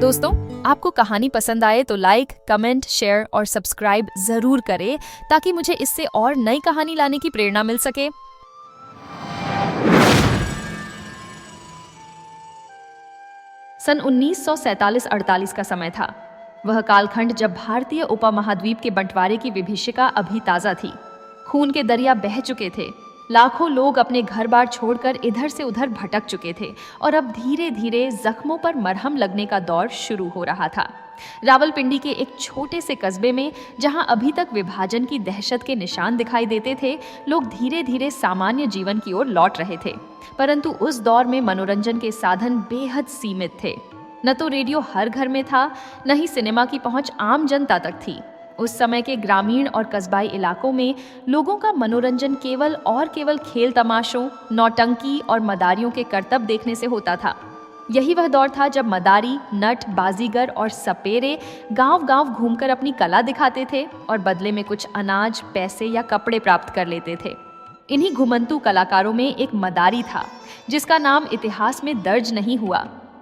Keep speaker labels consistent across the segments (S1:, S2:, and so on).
S1: दोस्तों, आपको कहानी पसंद आए तो लाइक, कमेंट, शेयर और सब्सक्राइब जरूर करें ताकि मुझे इससे और नई कहानी लाने की प्रेरणा मिल सके। सन 1947-48 का समय था। वह कालखंड जब भारतीय उपमहाद्वीप के बंटवारे की विभीषिका अभी ताजा थी। खून के दरिया बह चुके थे। लाखों लोग अपने घर बार छोड़कर इधर से उधर भटक चुके थे और अब धीरे धीरे जख्मों पर मरहम लगने का दौर शुरू हो रहा था। रावलपिंडी के एक छोटे से कस्बे में, जहां अभी तक विभाजन की दहशत के निशान दिखाई देते थे, लोग धीरे धीरे सामान्य जीवन की ओर लौट रहे थे। परंतु उस दौर में मनोरंजन के साधन बेहद सीमित थे। न तो रेडियो हर घर में था, न ही सिनेमा की पहुंच आम जनता तक थी। उस समय के ग्रामीण और कस्बाई इलाकों में लोगों का मनोरंजन केवल खेल तमाशों, नौटंकी और मदारियों के करतब देखने से होता था। यही वह दौर था जब मदारी, नट, बाजीगर और सपेरे गांव-गांव घूमकर अपनी कला दिखाते थे और बदले में कुछ अनाज, पैसे या कपड़े प्राप्त कर लेते थे। इन्हीं घुमंतू कलाकारों में एक मदारी था, जिसका नाम इतिहास में दर्ज नहीं हुआ,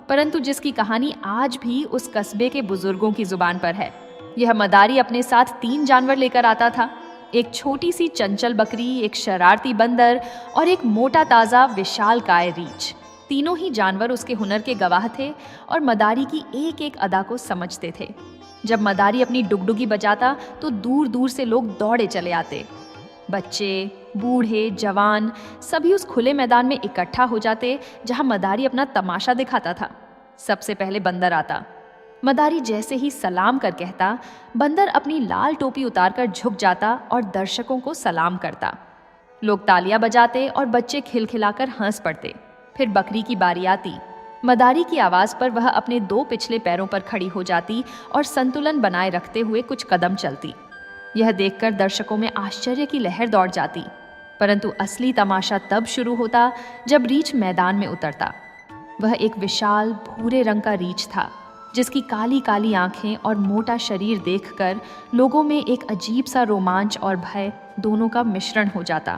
S1: परंतु जिसकी कहानी आज भी उस कस्बे के बुजुर्गों की जुबान पर है। यह मदारी अपने साथ 3 जानवर लेकर आता था। एक छोटी सी चंचल बकरी, एक शरारती बंदर और एक मोटा ताजा विशालकाय रीछ। तीनों ही जानवर उसके हुनर के गवाह थे और मदारी की एक एक अदा को समझते थे। जब मदारी अपनी डुगडुगी बजाता तो दूर दूर से लोग दौड़े चले आते। बच्चे, बूढ़े, जवान सभी उस खुले मैदान में इकट्ठा हो जाते जहां मदारी अपना तमाशा दिखाता था। सबसे पहले बंदर आता। मदारी जैसे ही सलाम कर कहता, बंदर अपनी लाल टोपी उतारकर झुक जाता और दर्शकों को सलाम करता। लोग तालियां बजाते और बच्चे खिलखिलाकर हंस पड़ते। फिर बकरी की बारी आती। मदारी की आवाज पर वह अपने 2 पिछले पैरों पर खड़ी हो जाती और संतुलन बनाए रखते हुए कुछ कदम चलती। यह देखकर दर्शकों में आश्चर्य की लहर दौड़ जाती। परंतु असली तमाशा तब शुरू होता जब रीछ मैदान में उतरता। वह एक विशाल भूरे रंग का रीछ था, जिसकी काली काली आंखें और मोटा शरीर देखकर लोगों में एक अजीब सा रोमांच और भय दोनों का मिश्रण हो जाता।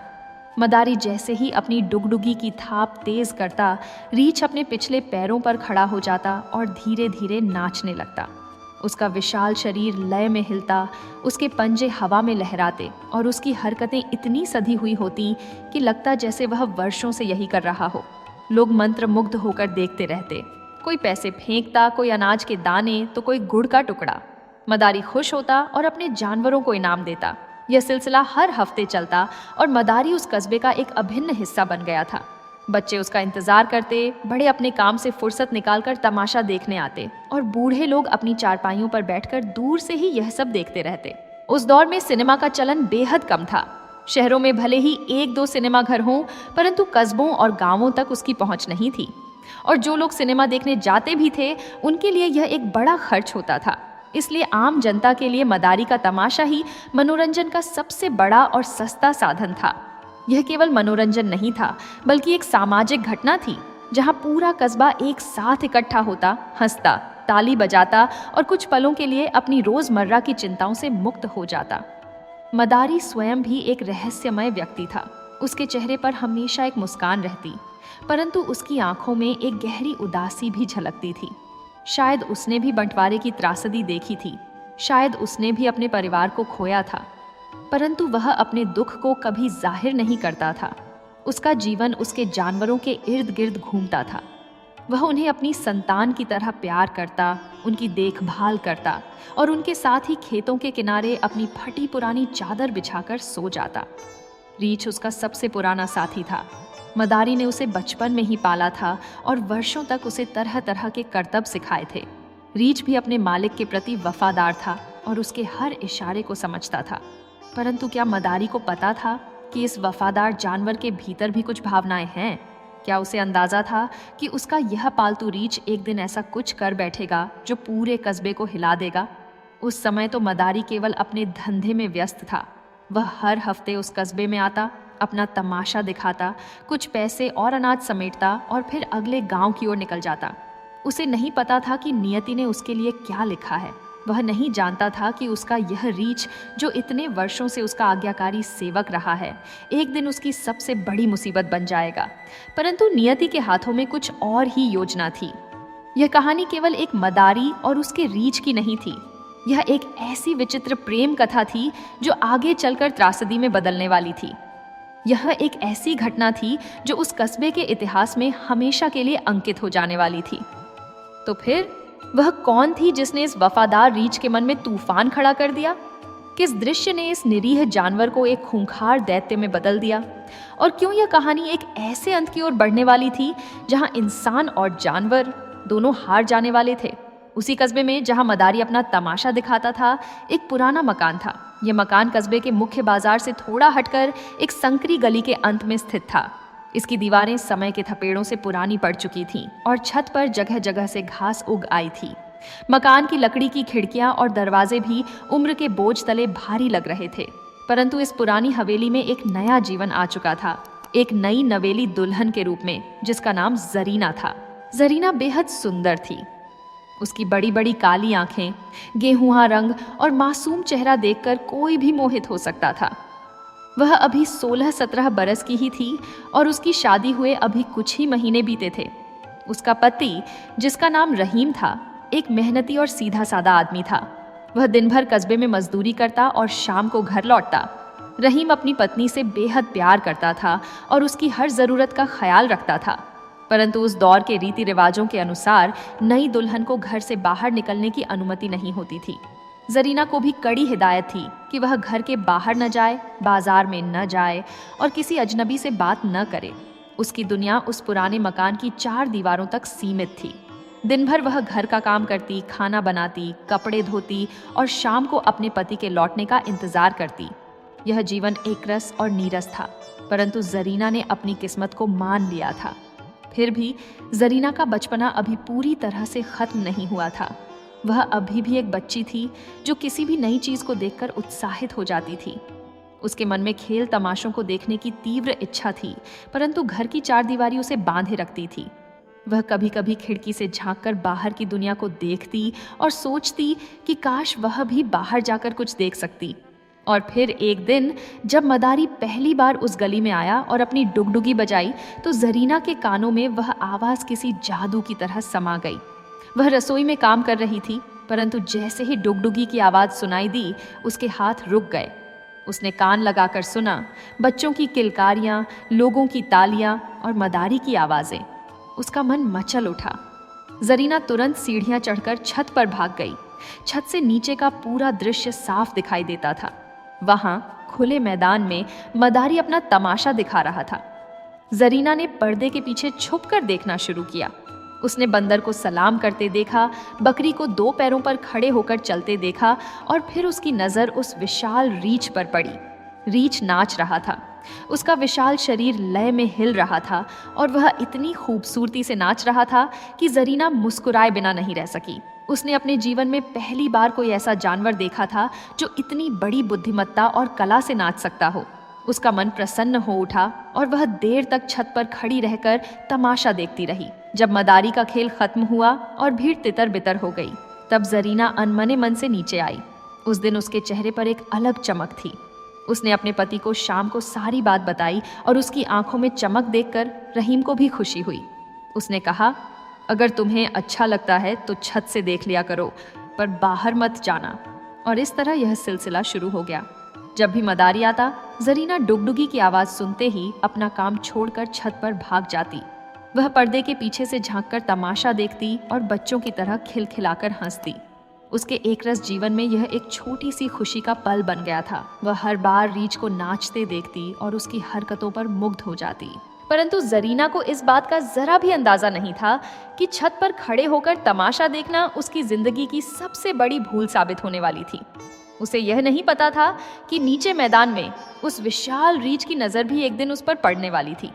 S1: मदारी जैसे ही अपनी डुगडुगी की थाप तेज करता, रीछ अपने पिछले पैरों पर खड़ा हो जाता और धीरे धीरे नाचने लगता। उसका विशाल शरीर लय में हिलता, उसके पंजे हवा में लहराते और उसकी हरकतें इतनी सधी हुई होती कि लगता जैसे वह वर्षों से यही कर रहा हो। लोग मंत्रमुग्ध होकर देखते रहते। कोई पैसे फेंकता, कोई अनाज के दाने, तो कोई गुड़ का टुकड़ा। मदारी खुश होता और अपने जानवरों को इनाम देता। यह सिलसिला हर हफ्ते चलता और मदारी उस कस्बे का एक अभिन्न हिस्सा बन गया था। बच्चे उसका इंतजार करते, बड़े अपने काम से फुर्सत निकालकर तमाशा देखने आते और बूढ़े लोग अपनी चारपाइयों पर बैठकर दूर से ही यह सब देखते रहते। उस दौर में सिनेमा का चलन बेहद कम था। शहरों में भले ही 1-2 सिनेमा घर हों, परंतु कस्बों और गांवों तक उसकी पहुंच नहीं थी। और जो लोग सिनेमा देखने जाते भी थे, उनके लिए यह एक बड़ा खर्च होता था। इसलिए आम जनता के लिए मदारी का तमाशा ही मनोरंजन का सबसे बड़ा और सस्ता साधन था। यह केवल मनोरंजन नहीं था, बल्कि एक सामाजिक घटना थी, जहां पूरा कस्बा एक साथ इकट्ठा होता, हंसता, ताली बजाता और कुछ पलों के लिए अपनी रोजमर्रा की चिंताओं से मुक्त हो जाता। मदारी स्वयं भी एक रहस्यमय व्यक्ति था। उसके चेहरे पर हमेशा एक मुस्कान रहती, परंतु उसकी आंखों में एक गहरी उदासी भी झलकती थी। शायद उसने भी बंटवारे की त्रासदी देखी थी। शायद उसने भी अपने परिवार को खोया था, परंतु वह अपने दुख को कभी जाहिर नहीं करता था। उसका जीवन उसके जानवरों के इर्द गिर्द घूमता था। वह उन्हें अपनी संतान की तरह प्यार करता, उनकी देखभाल करता और उनके साथ ही खेतों के किनारे अपनी फटी पुरानी चादर बिछाकर सो जाता। रीछ उसका सबसे पुराना साथी था। मदारी ने उसे बचपन में ही पाला था और वर्षों तक उसे तरह तरह के करतब सिखाए थे। रीछ भी अपने मालिक के प्रति वफादार था और उसके हर इशारे को समझता था। परंतु क्या मदारी को पता था कि इस वफादार जानवर के भीतर भी कुछ भावनाएं हैं? क्या उसे अंदाजा था कि उसका यह पालतू रीछ एक दिन ऐसा कुछ कर बैठेगा जो पूरे कस्बे को हिला देगा? उस समय तो मदारी केवल अपने धंधे में व्यस्त था। वह हर हफ्ते उस कस्बे में आता, अपना तमाशा दिखाता, कुछ पैसे और अनाज समेटता और फिर अगले गांव की ओर निकल जाता। उसे नहीं पता था कि नियति ने उसके लिए क्या लिखा है। वह नहीं जानता था कि उसका यह रीछ, जो इतने वर्षों से उसका आज्ञाकारी सेवक रहा है, एक दिन उसकी सबसे बड़ी मुसीबत बन जाएगा। परंतु नियति के हाथों में कुछ और ही योजना थी। यह कहानी केवल एक मदारी और उसके रीछ की नहीं थी। यह एक ऐसी विचित्र प्रेम कथा थी जो आगे चलकर त्रासदी में बदलने वाली थी। यह एक ऐसी घटना थी जो उस कस्बे के इतिहास में हमेशा के लिए अंकित हो जाने वाली थी। तो फिर वह कौन थी जिसने इस वफादार रीछ के मन में तूफान खड़ा कर दिया? किस दृश्य ने इस निरीह जानवर को एक खूंखार दैत्य में बदल दिया? और क्यों यह कहानी एक ऐसे अंत की ओर बढ़ने वाली थी जहां इंसान और जानवर दोनों हार जाने वाले थे? उसी कस्बे में जहां मदारी अपना तमाशा दिखाता था, एक पुराना मकान था। यह मकान कस्बे के मुख्य बाजार से थोड़ा हटकर एक संकरी गली के अंत में स्थित था। इसकी दीवारें समय के थपेड़ों से पुरानी पड़ चुकी थीं और छत पर जगह जगह से घास उग आई थी। मकान की लकड़ी की खिड़कियां और दरवाजे भी उम्र के बोझ तले भारी लग रहे थे। परंतु इस पुरानी हवेली में एक नया जीवन आ चुका था, एक नई नवेली दुल्हन के रूप में, जिसका नाम जरीना था। जरीना बेहद सुंदर थी। उसकी बड़ी बड़ी काली आंखें, गेहूं रंग और मासूम चेहरा देखकर कोई भी मोहित हो सकता था। वह अभी 16-17 बरस की ही थी और उसकी शादी हुए अभी कुछ ही महीने बीते थे। उसका पति, जिसका नाम रहीम था, एक मेहनती और सीधा सादा आदमी था। वह दिन भर कस्बे में मजदूरी करता और शाम को घर लौटता। रहीम अपनी पत्नी से बेहद प्यार करता था और उसकी हर जरूरत का ख्याल रखता था। परंतु उस दौर के रीति रिवाजों के अनुसार नई दुल्हन को घर से बाहर निकलने की अनुमति नहीं होती थी। जरीना को भी कड़ी हिदायत थी कि वह घर के बाहर न जाए, बाजार में न जाए और किसी अजनबी से बात न करे। उसकी दुनिया उस पुराने मकान की 4 दीवारों तक सीमित थी। दिन भर वह घर का काम करती, खाना बनाती, कपड़े धोती और शाम को अपने पति के लौटने का इंतजार करती। यह जीवन एकरस और नीरस था, परंतु जरीना ने अपनी किस्मत को मान लिया था। फिर भी जरीना का बचपना अभी पूरी तरह से खत्म नहीं हुआ था। वह अभी भी एक बच्ची थी जो किसी भी नई चीज को देखकर उत्साहित हो जाती थी। उसके मन में खेल तमाशों को देखने की तीव्र इच्छा थी, परंतु घर की 4 दीवारी उसे बांधे रखती थी। वह कभी कभी खिड़की से झांककर बाहर की दुनिया को देखती और सोचती कि काश वह भी बाहर जाकर कुछ देख सकती। और फिर एक दिन जब मदारी पहली बार उस गली में आया और अपनी डुगडुगी बजाई, तो जरीना के कानों में वह आवाज किसी जादू की तरह समा गई। वह रसोई में काम कर रही थी, परंतु जैसे ही डुगडुगी की आवाज सुनाई दी, उसके हाथ रुक गए। उसने कान लगाकर सुना, बच्चों की किलकारियां, लोगों की तालियां और मदारी की आवाजें। उसका मन मचल उठा। जरीना तुरंत सीढ़ियां चढ़कर छत पर भाग गई। छत से नीचे का पूरा दृश्य साफ दिखाई देता था। वहां खुले मैदान में मदारी अपना तमाशा दिखा रहा था। जरीना ने पर्दे के पीछे छुपकर देखना शुरू किया। उसने बंदर को सलाम करते देखा, बकरी को 2 पैरों पर खड़े होकर चलते देखा और फिर उसकी नजर उस विशाल रीछ पर पड़ी। रीछ नाच रहा था। उसका विशाल शरीर लय में हिल रहा था और वह इतनी खूबसूरती से नाच रहा था कि जरीना मुस्कुराए बिना नहीं रह सकी। उसने अपने जीवन में पहली बार कोई ऐसा जानवर देखा था जो इतनी बड़ी बुद्धिमत्ता और कला से नाच सकता हो। उसका मन प्रसन्न हो उठा और वह देर तक छत पर खड़ी रहकर तमाशा देखती रही। जब मदारी का खेल खत्म हुआ और भीड़ तितर बितर हो गई, तब जरीना अनमने मन से नीचे आई। उस दिन उसके चेहरे पर एक अलग चमक थी। उसने अपने पति को शाम को सारी बात बताई और उसकी आंखों में चमक देखकर रहीम को भी खुशी हुई। उसने कहा, अगर तुम्हें अच्छा लगता है तो छत से देख लिया करो, पर बाहर मत जाना। और इस तरह यह सिलसिला शुरू हो गया। जब भी मदारी आता, जरीना डुगडुगी की आवाज सुनते ही अपना काम छोड़कर छत पर भाग जाती। वह पर्दे के पीछे से झांककर तमाशा देखती और बच्चों की तरह खिलखिलाकर हंसती। उसके एकरस जीवन में यह एक छोटी सी खुशी का पल बन गया था। वह हर बार रीछ को नाचते देखती और उसकी हरकतों पर मुग्ध हो जाती। परंतु जरीना को इस बात का जरा भी अंदाजा नहीं था कि छत पर खड़े होकर तमाशा देखना उसकी जिंदगी की सबसे बड़ी भूल साबित होने वाली थी। उसे यह नहीं पता था कि नीचे मैदान में उस विशाल रीछ की नजर भी एक दिन उस पर पड़ने वाली थी।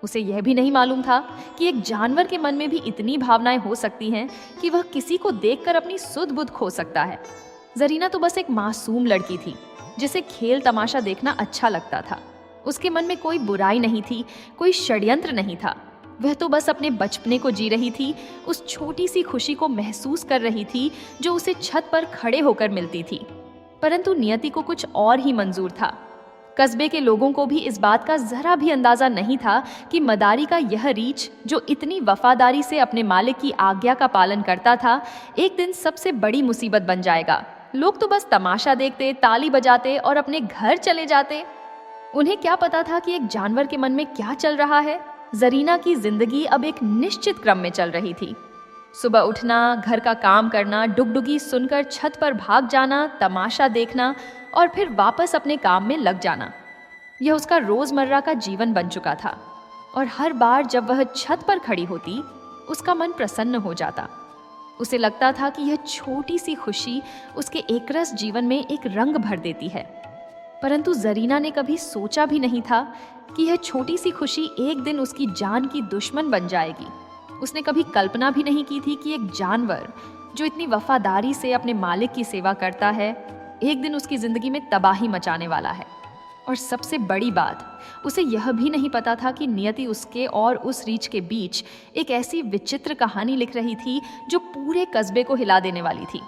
S1: उसे यह भी नहीं मालूम था कि एक जानवर के मन में भी इतनी भावनाएं हो सकती हैं कि वह किसी को देखकर अपनी सुध बुध खो सकता है। जरीना तो बस एक मासूम लड़की थी जिसे खेल तमाशा देखना अच्छा लगता था। उसके मन में कोई बुराई नहीं थी, कोई षड्यंत्र नहीं था। वह तो बस अपने बचपने को जी रही थी, उस छोटी सी खुशी को महसूस कर रही थी जो उसे छत पर खड़े होकर मिलती थी। परंतु नियति को कुछ और ही मंजूर था। कस्बे के लोगों को भी इस बात का जरा भी अंदाजा नहीं था कि मदारी का यह रीछ, जो इतनी वफादारी से अपने मालिक की आज्ञा का पालन करता था, एक दिन सबसे बड़ी मुसीबत बन जाएगा। लोग तो बस तमाशा देखते, ताली बजाते और अपने घर चले जाते। उन्हें क्या पता था कि एक जानवर के मन में क्या चल रहा है। जरीना की जिंदगी अब एक निश्चित क्रम में चल रही थी। सुबह उठना, घर का काम करना, डुगडुगी सुनकर छत पर भाग जाना, तमाशा देखना और फिर वापस अपने काम में लग जाना, यह उसका रोजमर्रा का जीवन बन चुका था। और हर बार जब वह छत पर खड़ी होती, उसका मन प्रसन्न हो जाता। उसे लगता था कि यह छोटी सी खुशी उसके एकरस जीवन में एक रंग भर देती है। परंतु जरीना ने कभी सोचा भी नहीं था कि यह छोटी सी खुशी एक दिन उसकी जान की दुश्मन बन जाएगी। उसने कभी कल्पना भी नहीं की थी कि एक जानवर जो इतनी वफादारी से अपने मालिक की सेवा करता है, एक दिन उसकी जिंदगी में तबाही मचाने वाला है। और सबसे बड़ी बात, उसे यह भी नहीं पता था कि नियति उसके और उस रीछ के बीच एक ऐसी विचित्र कहानी लिख रही थी जो पूरे कस्बे को हिला देने वाली थी।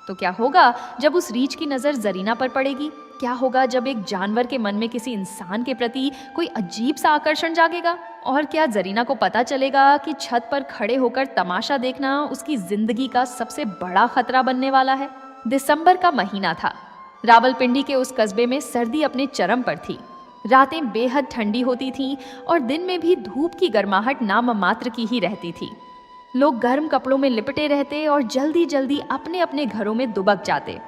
S1: तो क्या होगा जब उस रीछ की नज़र जरीना पर पड़ेगी? क्या होगा जब एक जानवर के मन में किसी इंसान के प्रति कोई अजीब सा आकर्षण जागेगा? और क्या जरीना को पता चलेगा कि छत पर खड़े होकर तमाशा देखना उसकी जिंदगी का सबसे बड़ा खतरा बनने वाला है? दिसंबर का महीना था। रावलपिंडी के उस कस्बे में सर्दी अपने चरम पर थी। रातें बेहद ठंडी होती थीं और दिन में भी धूप की गर्माहट नाम मात्र की ही रहती थी। लोग गर्म कपड़ों में लिपटे रहते और जल्दी जल्दी अपने अपने घरों में दुबक जाते।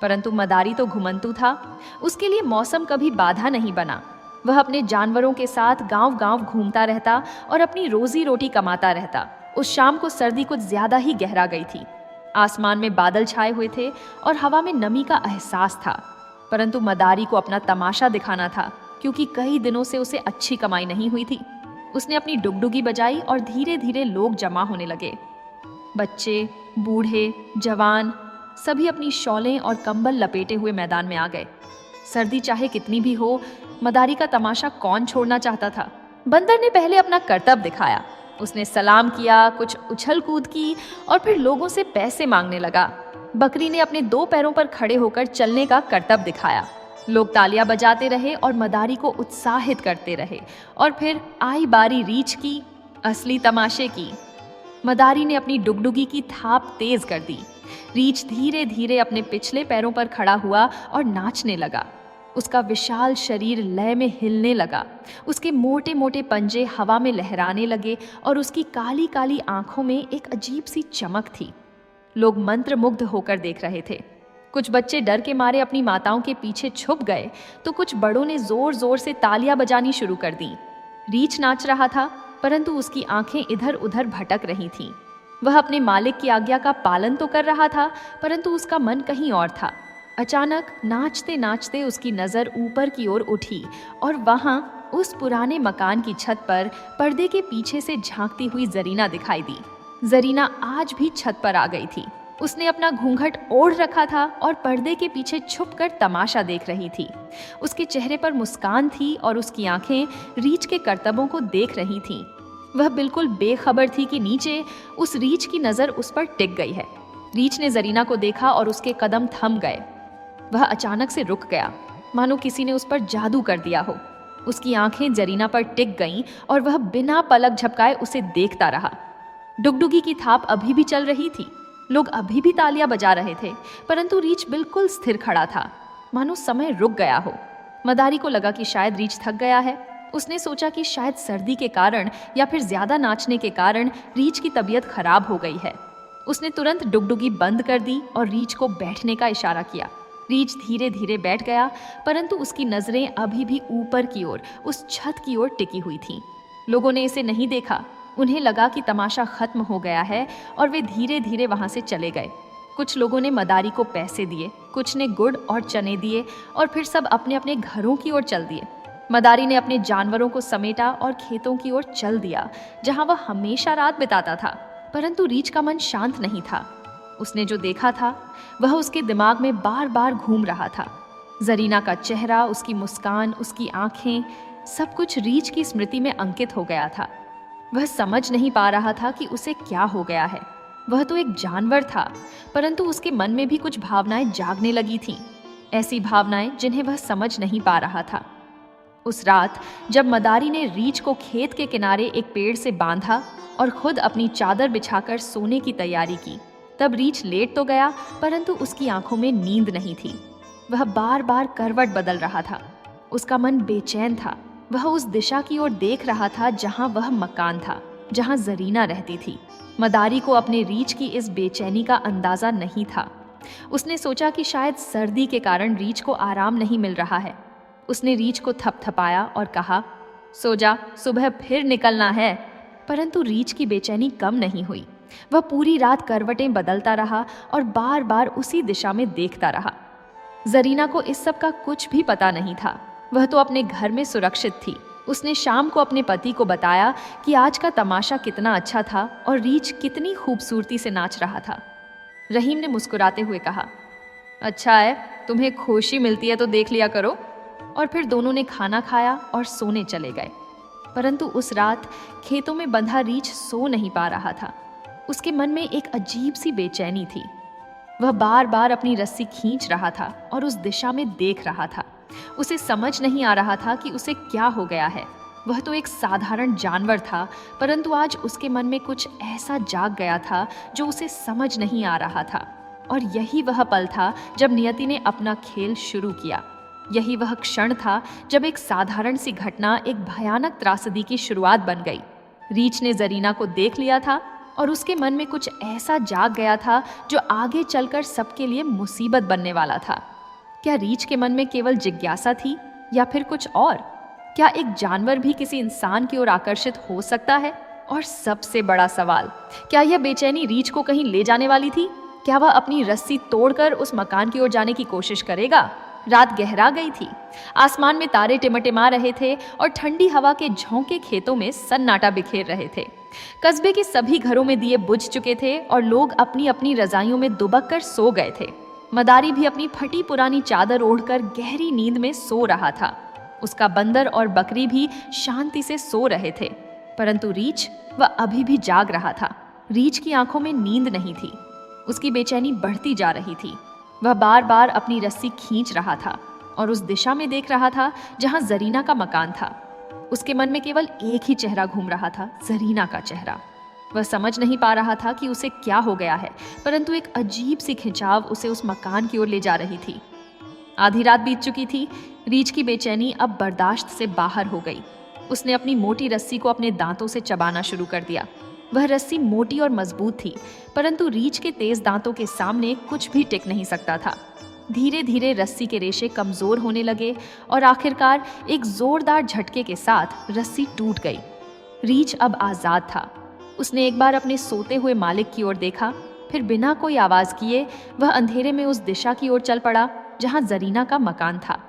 S1: परंतु मदारी तो घुमंतु था। उसके लिए मौसम कभी बाधा नहीं बना। वह अपने जानवरों के साथ गांव-गांव घूमता रहता और अपनी रोजी रोटी कमाता रहता। उस शाम को सर्दी कुछ ज्यादा ही गहरा गई थी। आसमान में बादल छाए हुए थे और हवा में नमी का एहसास था। परंतु मदारी को अपना तमाशा दिखाना था, क्योंकि कई दिनों से उसे अच्छी कमाई नहीं हुई थी। उसने अपनी डुगडुगी बजाई और धीरे धीरे लोग जमा होने लगे। बच्चे, बूढ़े, जवान सभी अपनी शॉलें और कंबल लपेटे हुए मैदान में आ गए। सर्दी चाहे कितनी भी हो, मदारी का तमाशा कौन छोड़ना चाहता था। बंदर ने पहले अपना करतब दिखाया। उसने सलाम किया, कुछ उछल कूद की और फिर लोगों से पैसे मांगने लगा। बकरी ने अपने 2 पैरों पर खड़े होकर चलने का करतब दिखाया। लोग तालियां बजाते रहे और मदारी को उत्साहित करते रहे। और फिर आई बारी रीछ की, असली तमाशे की। मदारी ने अपनी डुगडुगी की थाप तेज कर दी। रीछ धीरे धीरे अपने पिछले पैरों पर खड़ा हुआ और नाचने लगा। उसका विशाल शरीर लय में हिलने लगा। उसके मोटे मोटे पंजे हवा में लहराने लगे और उसकी काली काली आंखों में एक अजीब सी चमक थी। लोग मंत्रमुग्ध होकर देख रहे थे। कुछ बच्चे डर के मारे अपनी माताओं के पीछे छुप गए, तो कुछ बड़ों ने जोर जोर से तालियां बजानी शुरू कर दी। रीछ नाच रहा था, परंतु उसकी आंखें इधर उधर भटक रही थीं। वह अपने मालिक की आज्ञा का पालन तो कर रहा था, परंतु उसका मन कहीं और था। अचानक नाचते नाचते उसकी नज़र ऊपर की ओर उठी और वहां उस पुराने मकान की छत पर पर्दे के पीछे से झांकती हुई जरीना दिखाई दी। जरीना आज भी छत पर आ गई थी। उसने अपना घूंघट ओढ़ रखा था और पर्दे के पीछे छुपकर तमाशा देख रही थी। उसके चेहरे पर मुस्कान थी और उसकी आंखें रीछ के करतबों को देख रही थीं। वह बिल्कुल बेखबर थी कि नीचे उस रीछ की नज़र उस पर टिक गई है। रीछ ने जरीना को देखा और उसके कदम थम गए। वह अचानक से रुक गया, मानो किसी ने उस पर जादू कर दिया हो। उसकी आंखें जरीना पर टिक गईं और वह बिना पलक झपकाए उसे देखता रहा। डुगडुगी की थाप अभी भी चल रही थी। लोग अभी भी तालियां बजा रहे थे, परंतु रीछ बिल्कुल स्थिर खड़ा था, मानो समय रुक गया हो। मदारी को लगा कि शायद रीछ थक गया है। उसने सोचा कि शायद सर्दी के कारण या फिर ज्यादा नाचने के कारण रीछ की तबीयत खराब हो गई है। उसने तुरंत डुगडुगी बंद कर दी और रीछ को बैठने का इशारा किया। रीछ धीरे धीरे बैठ गया, परंतु उसकी नजरें अभी भी ऊपर की ओर, उस छत की ओर टिकी हुई थीं। लोगों ने इसे नहीं देखा। उन्हें लगा कि तमाशा खत्म हो गया है और वे धीरे धीरे वहां से चले गए। कुछ लोगों ने मदारी को पैसे दिए, कुछ ने गुड़ और चने दिए और फिर सब अपने अपने घरों की ओर चल दिए। मदारी ने अपने जानवरों को समेटा और खेतों की ओर चल दिया, जहां वह हमेशा रात बिताता था। परंतु रीछ का मन शांत नहीं था। उसने जो देखा था वह उसके दिमाग में बार बार घूम रहा था। जरीना का चेहरा, उसकी मुस्कान, उसकी आंखें, सब कुछ रीछ की स्मृति में अंकित हो गया था। वह समझ नहीं पा रहा था कि उसे क्या हो गया है। वह तो एक जानवर था, परंतु उसके मन में भी कुछ भावनाएं जागने लगी थीं। ऐसी भावनाएं जिन्हें वह समझ नहीं पा रहा था। उस रात जब मदारी ने रीछ को खेत के किनारे एक पेड़ से बांधा और खुद अपनी चादर बिछाकर सोने की तैयारी की, तब रीछ लेट तो गया, परंतु उसकी आंखों में नींद नहीं थी। वह बार बार करवट बदल रहा था। उसका मन बेचैन था। वह उस दिशा की ओर देख रहा था जहां वह मकान था, जहां जरीना रहती थी। मदारी को अपने रीछ की इस बेचैनी का अंदाजा नहीं था। उसने सोचा कि शायद सर्दी के कारण रीछ को आराम नहीं मिल रहा है। उसने रीछ को थपथपाया और कहा, सो जा, सुबह फिर निकलना है। परंतु रीछ की बेचैनी कम नहीं हुई। वह पूरी रात करवटें बदलता रहा और बार बार उसी दिशा में देखता रहा। जरीना को इस सब का कुछ भी पता नहीं था। वह तो अपने घर में सुरक्षित थी। उसने शाम को अपने पति को बताया कि आज का तमाशा कितना अच्छा था और रीछ कितनी खूबसूरती से नाच रहा था। रहीम ने मुस्कुराते हुए कहा, अच्छा है, तुम्हें खुशी मिलती है तो देख लिया करो। और फिर दोनों ने खाना खाया और सोने चले गए। परंतु उस रात खेतों में बंधा रीछ सो नहीं पा रहा था। उसके मन में एक अजीब सी बेचैनी थी। वह बार बार अपनी रस्सी खींच रहा था और उस दिशा में देख रहा था। उसे समझ नहीं आ रहा था कि उसे क्या हो गया है। वह तो एक साधारण जानवर था, परंतु आज उसके मन में कुछ ऐसा जाग गया था जो उसे समझ नहीं आ रहा था। और यही वह पल था जब नियति ने अपना खेल शुरू किया। यही वह क्षण था जब एक साधारण सी घटना एक भयानक त्रासदी की शुरुआत बन गई। रीछ ने जरीना को देख लिया था और उसके मन में कुछ ऐसा जाग गया था जो आगे चलकर सबके लिए मुसीबत बनने वाला था। क्या रीछ के मन में केवल जिज्ञासा थी या फिर कुछ और? क्या एक जानवर भी किसी इंसान की ओर आकर्षित हो सकता है? और सबसे बड़ा सवाल, क्या यह बेचैनी रीछ को कहीं ले जाने वाली थी? क्या वह अपनी रस्सी तोड़कर उस मकान की ओर जाने की कोशिश करेगा? रात गहरा गई थी। आसमान में तारे टिमटिमा रहे थे और ठंडी हवा के झोंके खेतों में सन्नाटा बिखेर रहे थे। कस्बे के सभी घरों में दिए बुझ चुके थे और लोग अपनी अपनी रजाइयों में दुबक कर सो गए थे। मदारी भी अपनी फटी पुरानी चादर ओढ़कर गहरी नींद में सो रहा था। उसका बंदर और बकरी भी शांति से सो रहे थे। परंतु रीछ, वह अभी भी जाग रहा था। रीछ की आंखों में नींद नहीं थी। उसकी बेचैनी बढ़ती जा रही थी। वह बार बार अपनी रस्सी खींच रहा था और उस दिशा में देख रहा था जहां जरीना का मकान था। उसके मन में केवल एक ही चेहरा घूम रहा था, जरीना का चेहरा। वह समझ नहीं पा रहा था कि उसे क्या हो गया है, परंतु एक अजीब सी खिंचाव उसे उस मकान की ओर ले जा रही थी। आधी रात बीत चुकी थी। रीछ की बेचैनी अब बर्दाश्त से बाहर हो गई। उसने अपनी मोटी रस्सी को अपने दांतों से चबाना शुरू कर दिया। वह रस्सी मोटी और मजबूत थी, परंतु रीछ के तेज दांतों के सामने कुछ भी टिक नहीं सकता था। धीरे धीरे रस्सी के रेशे कमजोर होने लगे और आखिरकार एक जोरदार झटके के साथ रस्सी टूट गई। रीछ अब आजाद था। उसने एक बार अपने सोते हुए मालिक की ओर देखा, फिर बिना कोई आवाज किए वह अंधेरे में उस दिशा की ओर चल पड़ा जहां जरीना का मकान था।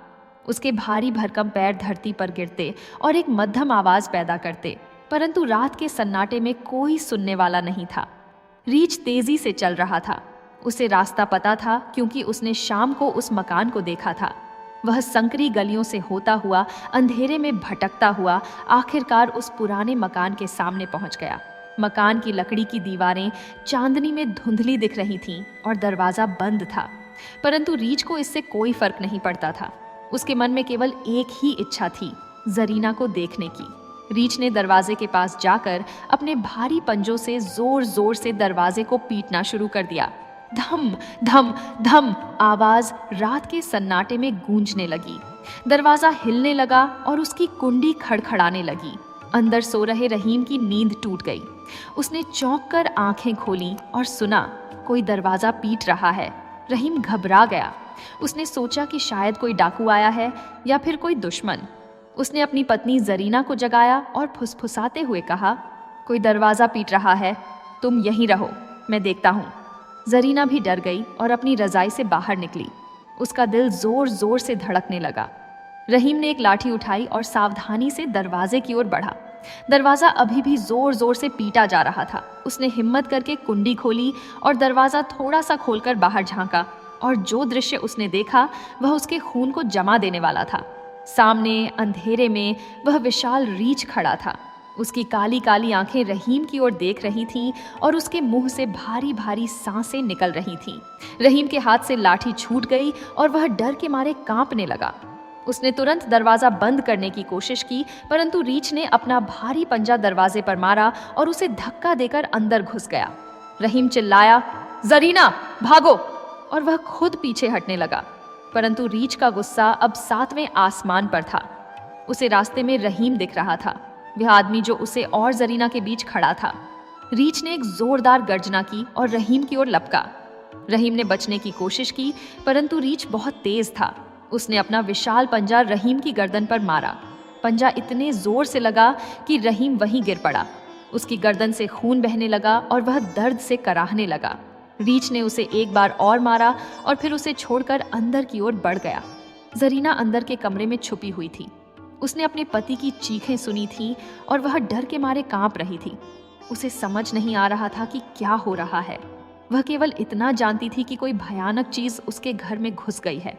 S1: उसके भारी भरकम पैर धरती पर गिरते और एक मध्यम आवाज पैदा करते, परंतु रात के सन्नाटे में कोई सुनने वाला नहीं था। रीछ तेजी से चल रहा था। उसे रास्ता पता था क्योंकि उसने शाम को उस मकान को देखा था। वह संकरी गलियों से होता हुआ, अंधेरे में भटकता हुआ आखिरकार उस पुराने मकान के सामने पहुंच गया। मकान की लकड़ी की दीवारें चांदनी में धुंधली दिख रही थीं और दरवाजा बंद था, परंतु रीछ को इससे कोई फर्क नहीं पड़ता था। उसके मन में केवल एक ही इच्छा थी, जरीना को देखने की। रीछ ने दरवाजे के पास जाकर अपने भारी पंजों से जोर जोर से दरवाजे को पीटना शुरू कर दिया। धम धम धम आवाज रात के सन्नाटे में गूंजने लगी। दरवाजा हिलने लगा और उसकी कुंडी खड़खड़ाने लगी। अंदर सो रहे रहीम की नींद टूट गई। उसने चौंक कर आंखें खोली और सुना कोई दरवाजा पीट रहा है। रहीम घबरा गया। उसने सोचा कि शायद कोई डाकू आया है या फिर कोई दुश्मन। उसने अपनी पत्नी जरीना को जगाया और फुसफुसाते हुए कहा, कोई दरवाजा पीट रहा है, तुम यहीं रहो, मैं देखता हूँ। जरीना भी डर गई और अपनी रजाई से बाहर निकली। उसका दिल जोर जोर से धड़कने लगा। रहीम ने एक लाठी उठाई और सावधानी से दरवाजे की ओर बढ़ा। दरवाजा अभी भी जोर जोर से पीटा जा रहा था। उसने हिम्मत करके कुंडी खोली और दरवाजा थोड़ा सा खोलकर बाहर झांका, और जो दृश्य उसने देखा वह उसके खून को जमा देने वाला था। सामने अंधेरे में वह विशाल रीछ खड़ा था। उसकी काली काली आंखें रहीम की ओर देख रही थीं और उसके मुंह से भारी भारी सांसें निकल रही थीं। रहीम के हाथ से लाठी छूट गई और वह डर के मारे कांपने लगा। उसने तुरंत दरवाजा बंद करने की कोशिश की, परंतु रीछ ने अपना भारी पंजा दरवाजे पर मारा और उसे धक्का देकर अंदर घुस गया। रहीम चिल्लाया, जरीना भागो, और वह खुद पीछे हटने लगा। परंतु रीछ का गुस्सा अब 7वें आसमान पर था। उसे रास्ते में रहीम दिख रहा था, वह आदमी जो उसे और जरीना के बीच खड़ा था। रीछ ने एक जोरदार गर्जना की और रहीम की ओर लपका। रहीम ने बचने की कोशिश की, परंतु रीछ बहुत तेज था। उसने अपना विशाल पंजा रहीम की गर्दन पर मारा। पंजा इतने जोर से लगा कि रहीम वहीं गिर पड़ा। उसकी गर्दन से खून बहने लगा और वह दर्द से कराहने लगा। रीछ ने उसे एक बार और मारा और फिर उसे छोड़कर अंदर की ओर बढ़ गया। जरीना अंदर के कमरे में छुपी हुई थी। उसने अपने पति की चीखें सुनी थी और वह डर के मारे कांप रही थी। उसे समझ नहीं आ रहा था कि क्या हो रहा है। वह केवल इतना जानती थी कि कोई भयानक चीज उसके घर में घुस गई है।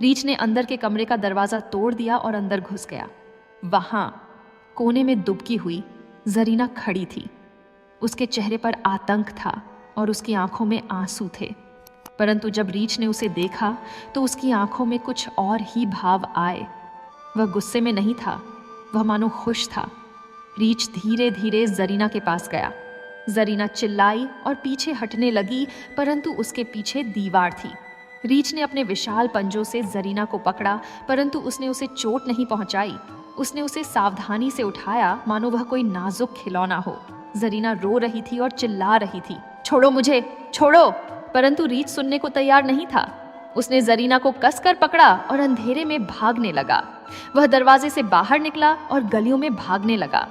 S1: रीछ ने अंदर के कमरे का दरवाजा तोड़ दिया और अंदर घुस गया। वहां कोने में दुबकी हुई जरीना खड़ी थी। उसके चेहरे पर आतंक था और उसकी आंखों में आंसू थे। परंतु जब रीछ ने उसे देखा तो उसकी आंखों में कुछ और ही भाव आए। वह गुस्से में नहीं था, वह मानो खुश था। रीछ धीरे धीरे जरीना के पास गया। जरीना चिल्लाई और पीछे हटने लगी, परंतु उसके पीछे दीवार थी। रीछ ने अपने विशाल पंजों से जरीना को पकड़ा, परंतु उसने उसे चोट नहीं पहुंचाई। उसने उसे सावधानी से उठाया, मानो वह कोई नाजुक खिलौना हो। जरीना रो रही थी और चिल्ला रही थी, छोड़ो मुझे, छोड़ो। परंतु रीछ सुनने को तैयार नहीं था। उसने जरीना को कसकर पकड़ा और अंधेरे में भागने लगा। वह दरवाजे से बाहर निकला और गलियों में भागने लगा।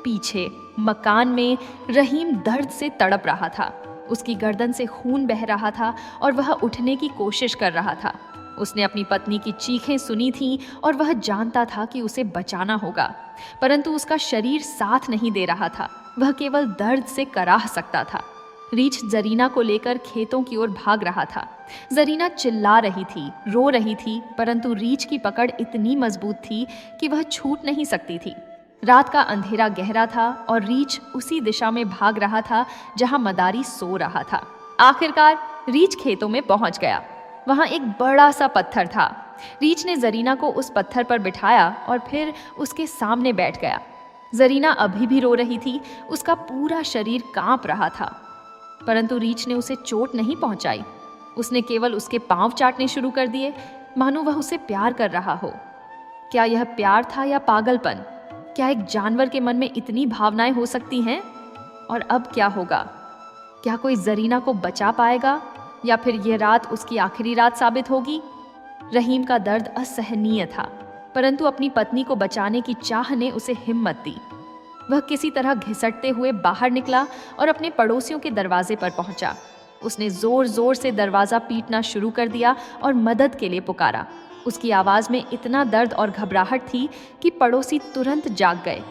S1: पीछे मकान में रहीम दर्द से तड़प रहा था। उसकी गर्दन से खून बह रहा था और वह उठने की कोशिश कर रहा था। उसने अपनी पत्नी की चीखें सुनी थीं और वह जानता था कि उसे बचाना होगा, परंतु उसका शरीर साथ नहीं दे रहा था। वह केवल दर्द से कराह सकता था। रीछ जरीना को लेकर खेतों की ओर भाग रहा था। जरीना चिल्ला रही थी, रो रही थी, परंतु रीछ की पकड़ इतनी मजबूत थी कि वह छूट नहीं सकती थी। रात का अंधेरा गहरा था और रीछ उसी दिशा में भाग रहा था जहां मदारी सो रहा था। आखिरकार रीछ खेतों में पहुंच गया। वहां एक बड़ा सा पत्थर था। रीछ ने जरीना को उस पत्थर पर बिठाया और फिर उसके सामने बैठ गया। जरीना अभी भी रो रही थी, उसका पूरा शरीर कांप रहा था, परंतु रीछ ने उसे चोट नहीं पहुंचाई। उसने केवल उसके पांव चाटने शुरू कर दिए, मानो वह उसे प्यार कर रहा हो। क्या यह प्यार था या पागलपन? क्या एक जानवर के मन में इतनी भावनाएं हो सकती हैं? और अब क्या होगा? क्या कोई जरीना को बचा पाएगा या फिर यह रात उसकी आखिरी रात साबित होगी? रहीम का दर्द असहनीय था, परंतु अपनी पत्नी को बचाने की चाह ने उसे हिम्मत दी। वह किसी तरह घिसटते हुए बाहर निकला और अपने पड़ोसियों के दरवाजे पर पहुंचा। उसने जोर जोर से दरवाजा पीटना शुरू कर दिया और मदद के लिए पुकारा। उसकी आवाज में इतना दर्द और घबराहट थी कि पड़ोसी तुरंत जाग गए।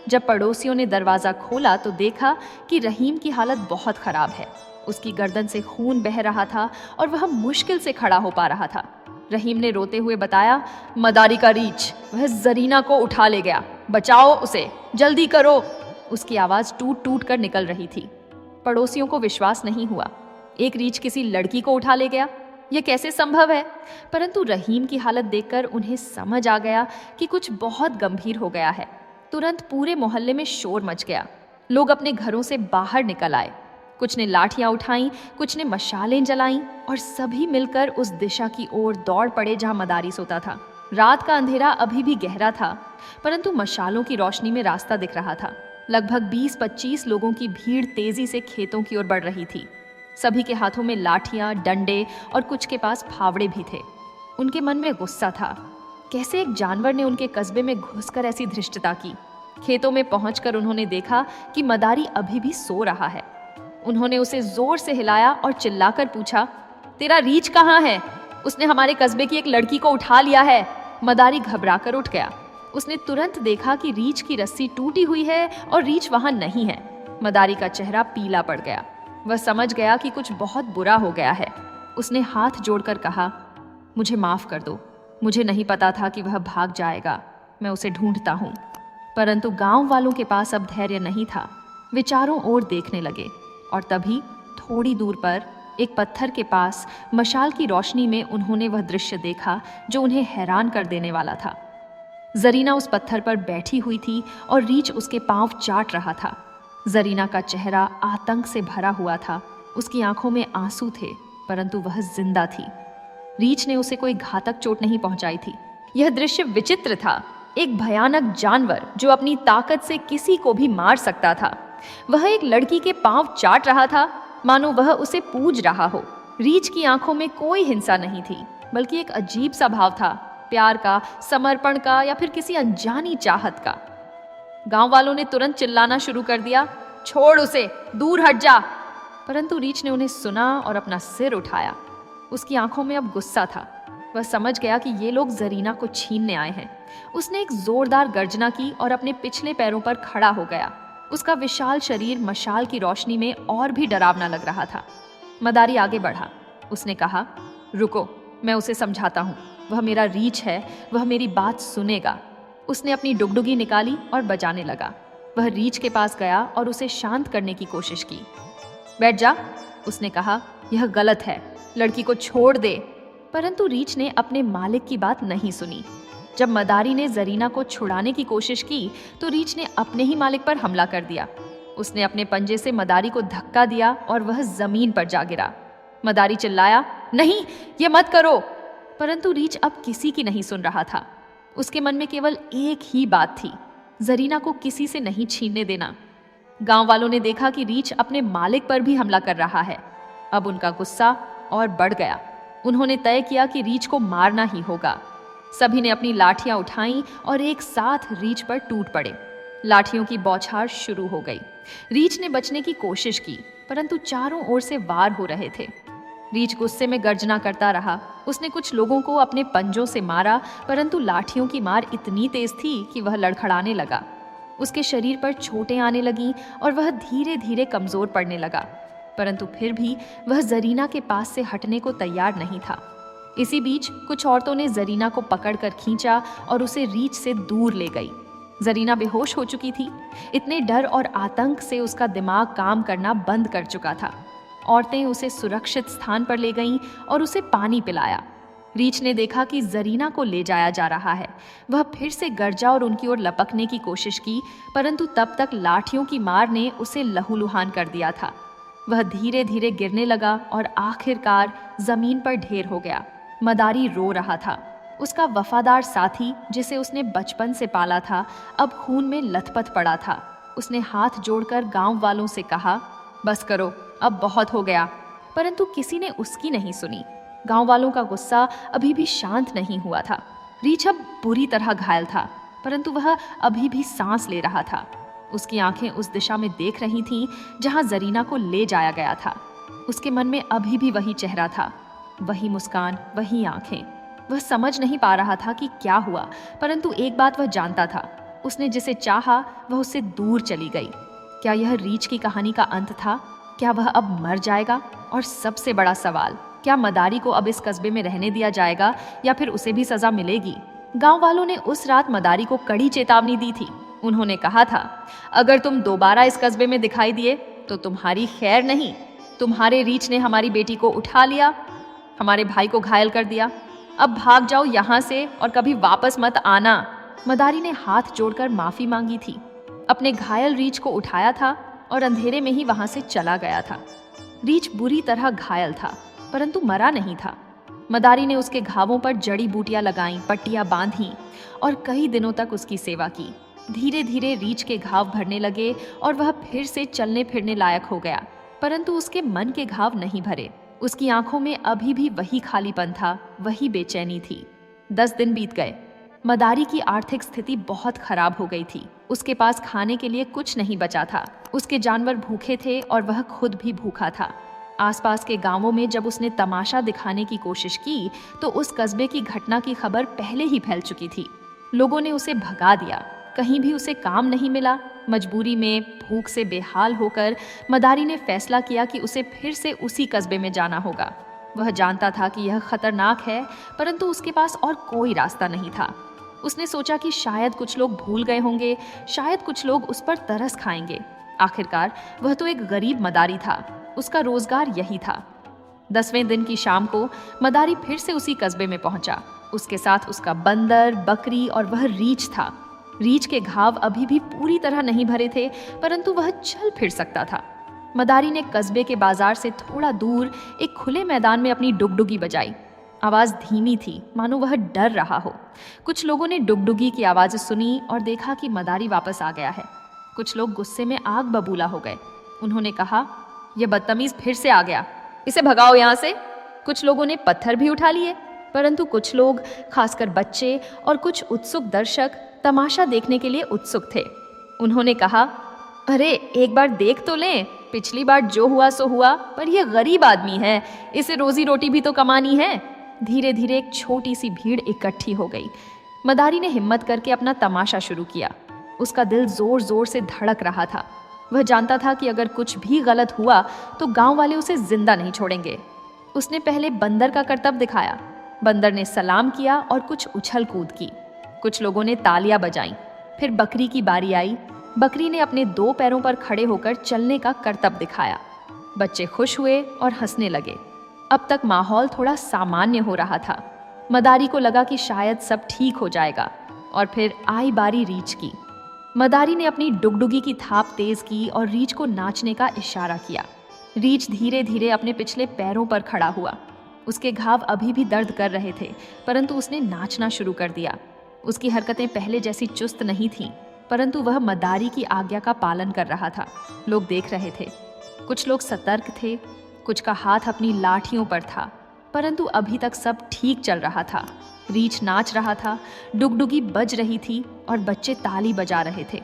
S1: जब पड़ोसियों ने दरवाजा खोला तो देखा कि रहीम की हालत बहुत खराब है। उसकी गर्दन से खून बह रहा था और वह मुश्किल से खड़ा हो पा रहा था। रहीम ने रोते हुए बताया, मदारी का रीछ, वह जरीना को उठा ले गया, बचाओ उसे, जल्दी करो। उसकी आवाज टूट टूट कर निकल रही थी। पड़ोसियों को विश्वास नहीं हुआ। एक रीछ किसी लड़की को उठा ले गया, यह कैसे संभव है? परंतु रहीम की हालत देखकर उन्हें समझ आ गया कि कुछ बहुत गंभीर हो गया है। तुरंत पूरे मोहल्ले में शोर मच गया। लोग अपने घरों से बाहर निकल आए। कुछ ने लाठियां उठाईं, कुछ ने मशालें जलाईं और सभी मिलकर उस दिशा की ओर दौड़ पड़े जहां मदारी सोता था। रात का अंधेरा अभी भी गहरा था, परंतु मशालों की रोशनी में रास्ता दिख रहा था। लगभग 20-25 लोगों की भीड़ तेजी से खेतों की ओर बढ़ रही थी। सभी के हाथों में लाठियां, डंडे और कुछ के पास फावड़े भी थे। उनके मन में गुस्सा था। कैसे एक जानवर ने उनके कस्बे में घुसकर ऐसी धृष्टता की? खेतों में पहुंचकर उन्होंने देखा कि मदारी अभी भी सो रहा है। उन्होंने उसे जोर से हिलाया और चिल्लाकर पूछा, तेरा रीछ कहाँ है? उसने हमारे कस्बे की एक लड़की को उठा लिया है। मदारी घबराकर उठ गया। उसने तुरंत देखा कि रीछ की रस्सी टूटी हुई है और रीछ वहां नहीं है। मदारी का चेहरा पीला पड़ गया। वह समझ गया कि कुछ बहुत बुरा हो गया है। उसने हाथ जोड़कर कहा, मुझे माफ कर दो, मुझे नहीं पता था कि वह भाग जाएगा, मैं उसे ढूंढता हूँ। परंतु गांव वालों के पास अब धैर्य नहीं था। वे चारों ओर देखने लगे और तभी थोड़ी दूर पर एक पत्थर के पास मशाल की रोशनी में उन्होंने वह दृश्य देखा जो उन्हें हैरान कर देने वाला था। जरीना उस पत्थर पर बैठी हुई थी और रीछ उसके पांव चाट रहा था। जरीना का चेहरा आतंक से भरा हुआ था। उसकी आंखों में आंसू थे, परंतु वह जिंदा थी। रीछ ने उसे कोई घातक चोट नहीं पहुंचाई थी। यह दृश्य विचित्र था। एक भयानक जानवर जो अपनी ताकत से किसी को भी मार सकता था, वह एक लड़की के पांव चाट रहा था, मानो वह उसे पूज रहा हो। रीछ की आंखों में कोई हिंसा नहीं थी, बल्कि एक अजीब सा भाव था, प्यार का, समर्पण का, या फिर किसी अनजानी चाहत का। गांव वालों ने तुरंत चिल्लाना शुरू कर दिया, छोड़ उसे, दूर हट जा। परंतु रीछ ने उन्हें सुना और अपना सिर उठाया। उसकी आंखों में अब गुस्सा था। वह समझ गया कि ये लोग जरीना को छीनने आए हैं। उसने एक जोरदार गर्जना की और अपने पिछले पैरों पर खड़ा हो गया। उसका विशाल शरीर मशाल की रोशनी में और भी डरावना लग रहा था। मदारी आगे बढ़ा। उसने कहा, रुको, मैं उसे समझाता हूँ। वह मेरा रीछ है, वह मेरी बात सुनेगा। उसने अपनी डुगडुगी निकाली और बजाने लगा। वह रीछ के पास गया और उसे शांत करने की कोशिश की। बैठ जा, उसने कहा, यह गलत है, लड़की को छोड़ दे। परंतु रीछ ने अपने मालिक की बात नहीं सुनी। जब मदारी ने जरीना को छुड़ाने की कोशिश की तो रीछ ने अपने ही मालिक पर हमला कर दिया। उसने अपने पंजे से मदारी को धक्का दिया और वह जमीन पर जा गिरा। मदारी चिल्लाया, नहीं, ये मत करो। परंतु रीछ अब किसी की नहीं सुन रहा था। उसके मन में केवल एक ही बात थी, जरीना को किसी से नहीं छीनने देना। गांव वालों ने देखा कि रीछ अपने मालिक पर भी हमला कर रहा है। अब उनका गुस्सा और बढ़ गया। उन्होंने तय किया कि रीछ को मारना ही होगा। सभी ने अपनी लाठियां उठाईं और एक साथ रीछ पर टूट पड़े। लाठियों की बौछार शुरू हो गई। रीछ ने बचने की कोशिश की, परंतु चारों ओर से वार हो रहे थे। रीछ गुस्से में गर्जना करता रहा। उसने कुछ लोगों को अपने पंजों से मारा, परंतु लाठियों की मार इतनी तेज थी कि वह लड़खड़ाने लगा। उसके शरीर पर चोटें आने लगीं और वह धीरे धीरे कमजोर पड़ने लगा। परंतु फिर भी वह जरीना के पास से हटने को तैयार नहीं था। इसी बीच कुछ औरतों ने जरीना को पकड़कर खींचा और उसे रीछ से दूर ले गई। जरीना बेहोश हो चुकी थी। इतने डर और आतंक से उसका दिमाग काम करना बंद कर चुका था। औरतें उसे सुरक्षित स्थान पर ले गईं और उसे पानी पिलाया। रीछ ने देखा कि जरीना को ले जाया जा रहा है। वह फिर से गरजा और उनकी ओर लपकने की कोशिश की, परंतु तब तक लाठियों की मार ने उसे लहूलुहान कर दिया था। वह धीरे धीरे गिरने लगा और आखिरकार जमीन पर ढेर हो गया। मदारी रो रहा था। उसका वफादार साथी, जिसे उसने बचपन से पाला था, अब खून में लथपथ पड़ा था। उसने हाथ जोड़कर गांव वालों से कहा, बस करो, अब बहुत हो गया। परंतु किसी ने उसकी नहीं सुनी। गांव वालों का गुस्सा अभी भी शांत नहीं हुआ था। रीछ अब बुरी तरह घायल था, परंतु वह अभी भी सांस ले रहा था। उसकी आंखें उस दिशा में देख रही थीं जहां जरीना को ले जाया गया था। उसके मन में अभी भी वही चेहरा था, वही मुस्कान, वही आंखें। वह समझ नहीं पा रहा था कि क्या हुआ, परंतु एक बात वह जानता था, उसने जिसे चाहा वह उससे दूर चली गई। क्या यह रीछ की कहानी का अंत था? क्या वह अब मर जाएगा? और सबसे बड़ा सवाल, क्या मदारी को अब इस कस्बे में रहने दिया जाएगा या फिर उसे भी सजा मिलेगी? गांव वालों ने उस रात मदारी को कड़ी चेतावनी दी थी। उन्होंने कहा था, अगर तुम दोबारा इस कस्बे में दिखाई दिए तो तुम्हारी खैर नहीं। तुम्हारे रीछ ने हमारी बेटी को उठा लिया, हमारे भाई को घायल कर दिया। अब भाग जाओ यहाँ से और कभी वापस मत आना। मदारी ने हाथ जोड़कर माफी मांगी थी, अपने घायल रीछ को उठाया था और अंधेरे में ही वहां से चला गया था। रीछ बुरी तरह घायल था, परंतु मरा नहीं था। मदारी ने उसके घावों पर जड़ी बूटियां लगाईं, पट्टियां बांधी और कई दिनों तक उसकी सेवा की। धीरे धीरे रीछ के घाव भरने लगे और वह फिर से चलने फिरने लायक हो गया, परंतु उसके मन के घाव नहीं भरे। उसकी आंखों में अभी भी वही खालीपन था, वही बेचैनी थी। 10 दिन बीत गए। मदारी की आर्थिक स्थिति बहुत खराब हो गई थी। उसके पास खाने के लिए कुछ नहीं बचा था। उसके जानवर भूखे थे और वह खुद भी भूखा था। आसपास के गांवों में जब उसने तमाशा दिखाने की कोशिश की तो उस कस्बे की घटना की खबर पहले ही फैल चुकी थी। लोगों ने उसे भगा दिया। कहीं भी उसे काम नहीं मिला। मजबूरी में भूख से बेहाल होकर मदारी ने फैसला किया कि उसे फिर से उसी कस्बे में जाना होगा। वह जानता था कि यह खतरनाक है, परंतु उसके पास और कोई रास्ता नहीं था। उसने सोचा कि शायद कुछ लोग भूल गए होंगे, शायद कुछ लोग उस पर तरस खाएंगे। आखिरकार वह तो एक गरीब मदारी था, उसका रोजगार यही था। 10वें दिन की शाम को मदारी फिर से उसी कस्बे में पहुंचा। उसके साथ उसका बंदर, बकरी और वह रीछ था। रीछ के घाव अभी भी पूरी तरह नहीं भरे थे, परंतु वह चल फिर सकता था। मदारी ने कस्बे के बाजार से थोड़ा दूर एक खुले मैदान में अपनी डुगडुगी बजाई। आवाज धीमी थी, मानो वह डर रहा हो। कुछ लोगों ने डुगडुगी की आवाज सुनी और देखा कि मदारी वापस आ गया है। कुछ लोग गुस्से में आग बबूला हो गए। उन्होंने कहा, यह बदतमीज फिर से आ गया, इसे भगाओ यहाँ से। कुछ लोगों ने पत्थर भी उठा लिए, परंतु कुछ लोग, खासकर बच्चे और कुछ उत्सुक दर्शक, तमाशा देखने के लिए उत्सुक थे। उन्होंने कहा, अरे एक बार देख तो लें, पिछली बार जो हुआ सो हुआ, पर यह गरीब आदमी है, इसे रोजी रोटी भी तो कमानी है। धीरे धीरे एक छोटी सी भीड़ इकट्ठी हो गई। मदारी ने हिम्मत करके अपना तमाशा शुरू किया। उसका दिल जोर जोर से धड़क रहा था। वह जानता था कि अगर कुछ भी गलत हुआ तो गांव वाले उसे जिंदा नहीं छोड़ेंगे। उसने पहले बंदर का करतब दिखाया। बंदर ने सलाम किया और कुछ उछल कूद की। कुछ लोगों ने तालियां बजाईं। फिर बकरी की बारी आई। बकरी ने अपने 2 पैरों पर खड़े होकर चलने का करतब दिखाया। बच्चे खुश हुए और हंसने लगे। अब तक माहौल थोड़ा सामान्य हो रहा था। मदारी को लगा कि शायद सब ठीक हो जाएगा। और फिर आई बारी रीछ की। मदारी ने अपनी डुगडुगी की थाप तेज की और रीछ को नाचने का इशारा किया। रीछ धीरे धीरे अपने पिछले पैरों पर खड़ा हुआ। उसके घाव अभी भी दर्द कर रहे थे, परंतु उसने नाचना शुरू कर दिया। उसकी हरकतें पहले जैसी चुस्त नहीं थीं, परंतु वह मदारी की आज्ञा का पालन कर रहा था। लोग देख रहे थे। कुछ लोग सतर्क थे, कुछ का हाथ अपनी लाठियों पर था, परंतु अभी तक सब ठीक चल रहा था। रीछ नाच रहा था, डुगडुगी बज रही थी और बच्चे ताली बजा रहे थे।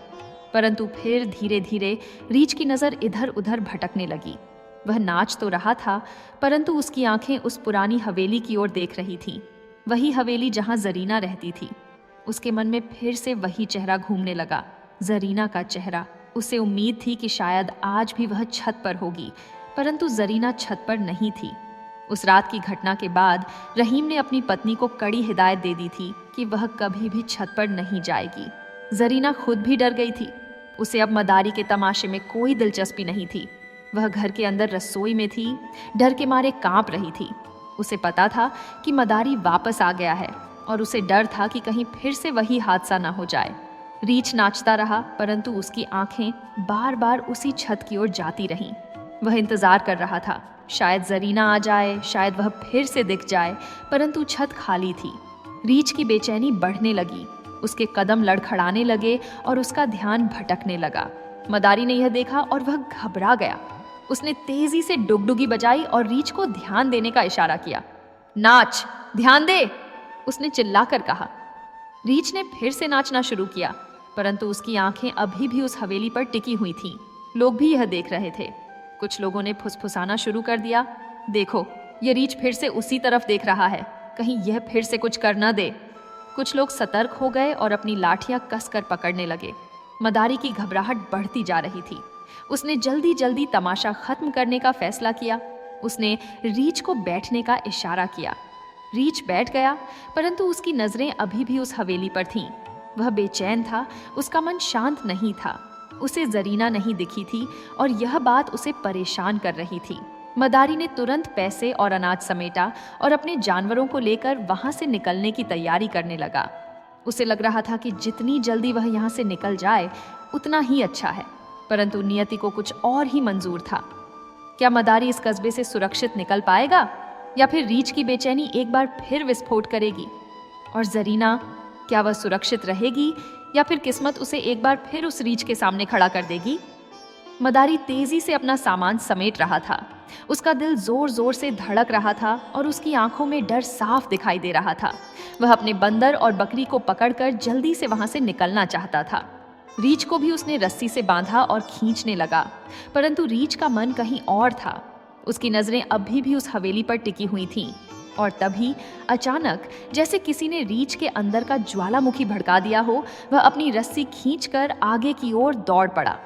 S1: परंतु फिर धीरे धीरे रीछ की नज़र इधर उधर भटकने लगी। वह नाच तो रहा था, परंतु उसकी आंखें उस पुरानी हवेली की ओर देख रही थीं। वही हवेली जहां जरीना रहती थी। उसके मन में फिर से वही चेहरा घूमने लगा, जरीना का चेहरा। उसे उम्मीद थी कि शायद आज भी वह छत पर होगी, परंतु जरीना छत पर नहीं थी। उस रात की घटना के बाद रहीम ने अपनी पत्नी को कड़ी हिदायत दे दी थी कि वह कभी भी छत पर नहीं जाएगी। जरीना खुद भी डर गई थी। उसे अब मदारी के तमाशे में कोई दिलचस्पी नहीं थी। वह घर के अंदर रसोई में थी, डर के मारे कांप रही थी। उसे पता था कि मदारी वापस आ गया है और उसे डर था कि कहीं फिर से वही हादसा न हो जाए। रीछ नाचता रहा, परंतु उसकी आंखें बार बार उसी छत की ओर जाती रहीं। वह इंतजार कर रहा था, शायद जरीना आ जाए, शायद वह फिर से दिख जाए, परंतु छत खाली थी। रीछ की बेचैनी बढ़ने लगी। उसके कदम लड़खड़ाने लगे और उसका ध्यान भटकने लगा। मदारी ने यह देखा और वह घबरा गया। उसने तेजी से डुगडुगी बजाई और रीछ को ध्यान देने का इशारा किया। नाच, ध्यान दे, उसने चिल्लाकर कहा। रीछ ने फिर से नाचना शुरू किया, परंतु उसकी आंखें अभी भी उस हवेली पर टिकी हुई थीं। लोग भी यह देख रहे थे। कुछ लोगों ने फुसफुसाना शुरू कर दिया। देखो, ये रीछ फिर से उसी तरफ देख रहा है, कहीं यह फिर से कुछ कर न दे। कुछ लोग सतर्क हो गए और अपनी लाठियां कसकर पकड़ने लगे। मदारी की घबराहट बढ़ती जा रही थी। उसने जल्दी जल्दी तमाशा खत्म करने का फैसला किया। उसने रीछ को बैठने का इशारा किया। रीछ बैठ गया, परंतु उसकी नजरें अभी भी उस हवेली पर थीं। वह बेचैन था, उसका मन शांत नहीं था। उसे जरीना नहीं दिखी थी और यह बात उसे परेशान कर रही थी। मदारी ने तुरंत पैसे और अनाज समेटा और अपने जानवरों को लेकर वहां से निकलने की तैयारी करने लगा। उसे लग रहा था कि जितनी जल्दी वह यहाँ से निकल जाए उतना ही अच्छा है, परंतु नियति को कुछ और ही मंजूर था। क्या मदारी इस कस्बे से सुरक्षित निकल पाएगा, या फिर रीछ की बेचैनी एक बार फिर विस्फोट करेगी? और जरीना, क्या वह सुरक्षित रहेगी या फिर किस्मत उसे एक बार फिर उस रीछ के सामने खड़ा कर देगी? मदारी तेजी से अपना सामान समेट रहा था। उसका दिल जोर जोर से धड़क रहा था और उसकी आंखों में डर साफ दिखाई दे रहा था। वह अपने बंदर और बकरी को पकड़कर जल्दी से वहां से निकलना चाहता था। रीछ को भी उसने रस्सी से बांधा और खींचने लगा, परंतु रीछ का मन कहीं और था। उसकी नजरें अभी भी उस हवेली पर टिकी हुई थीं। और तभी अचानक, जैसे किसी ने रीछ के अंदर का ज्वालामुखी भड़का दिया हो, वह अपनी रस्सी खींचकर आगे की ओर दौड़ पड़ा।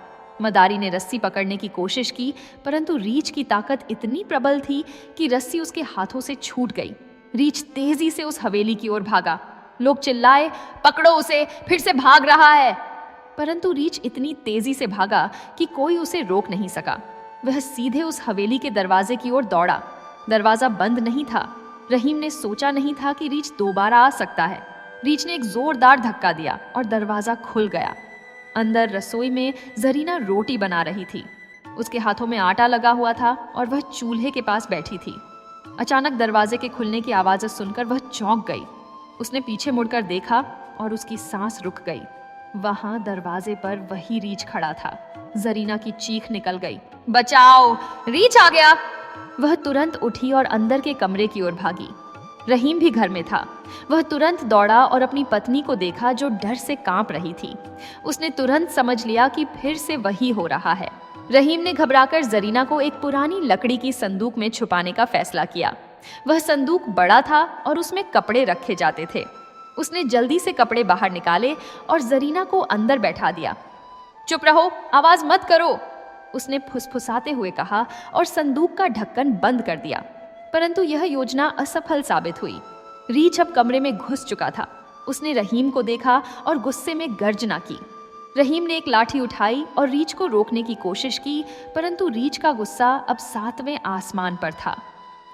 S1: मदारी ने रस्सी पकड़ने की कोशिश की, परंतु रीछ की ताकत इतनी प्रबल थी कि रस्सी उसके हाथों से छूट गई। रीछ तेजी से उस हवेली की ओर भागा। लोग चिल्लाए, पकड़ो उसे, फिर से भाग रहा है। परंतु रीछ इतनी तेजी से भागा कि कोई उसे रोक नहीं सका। वह सीधे उस हवेली के दरवाजे की ओर दौड़ा। दरवाजा बंद नहीं था। रहीम ने सोचा नहीं था कि रीछ दोबारा आ सकता है। रीछ ने एक जोरदार धक्का दिया और दरवाजा खुल गया। अंदर रसोई में जरीना रोटी बना रही थी। उसके हाथों में आटा लगा हुआ था और वह चूल्हे के पास बैठी थी। अचानक दरवाजे के खुलने की आवाज़ सुनकर वह चौंक गई। उसने पीछे मुड़कर देखा और उसकी सांस रुक गई। वहां दरवाजे पर वही रीछ खड़ा था। जरीना की चीख निकल गई, बचाओ, रीछ आ गया। वह तुरंत उठी और अंदर के कमरे की ओर भागी। रहीम भी घर में था। वह तुरंत दौड़ा और अपनी पत्नी को देखा जो डर से कांप रही थी। उसने तुरंत समझ लिया कि फिर से वही हो रहा है। रहीम ने घबराकर जरीना को एक पुरानी लकड़ी की संदूक में छुपाने का फैसला किया। वह संदूक बड़ा था और उसमें कपड़े रखे जाते थे। उसने जल्दी से कपड़े बाहर निकाले और जरीना को अंदर बैठा दिया। चुप रहो, आवाज मत करो, उसने फुसफुसाते हुए कहा और संदूक का ढक्कन बंद कर दिया। परंतु यह योजना असफल साबित हुई। रीछ अब कमरे में घुस चुका था। उसने रहीम को देखा और गुस्से में गर्जना की। रहीम ने एक लाठी उठाई और रीछ को रोकने की कोशिश की, परंतु रीछ का गुस्सा अब 7वें आसमान पर था।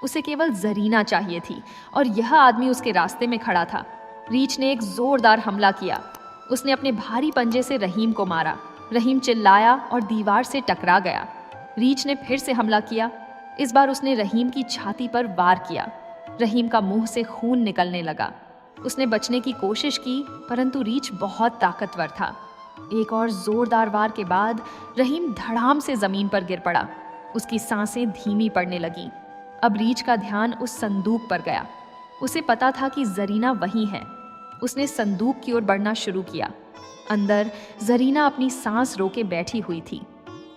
S1: उसे केवल जरीना चाहिए थी और यह आदमी उसके रास्ते में खड़ा था। रीछ ने एक जोरदार हमला किया। उसने अपने भारी पंजे से रहीम को मारा। रहीम चिल्लाया और दीवार से टकरा गया। रीछ ने फिर से हमला किया। इस बार उसने रहीम की छाती पर वार किया। रहीम का मुंह से खून निकलने लगा। उसने बचने की कोशिश की, परंतु रीछ बहुत ताकतवर था। एक और जोरदार वार के बाद रहीम धड़ाम से जमीन पर गिर पड़ा। उसकी सांसें धीमी पड़ने लगीं। अब रीछ का ध्यान उस संदूक पर गया। उसे पता था कि जरीना वहीं है। उसने संदूक की ओर बढ़ना शुरू किया। अंदर जरीना अपनी सांस रोके बैठी हुई थी।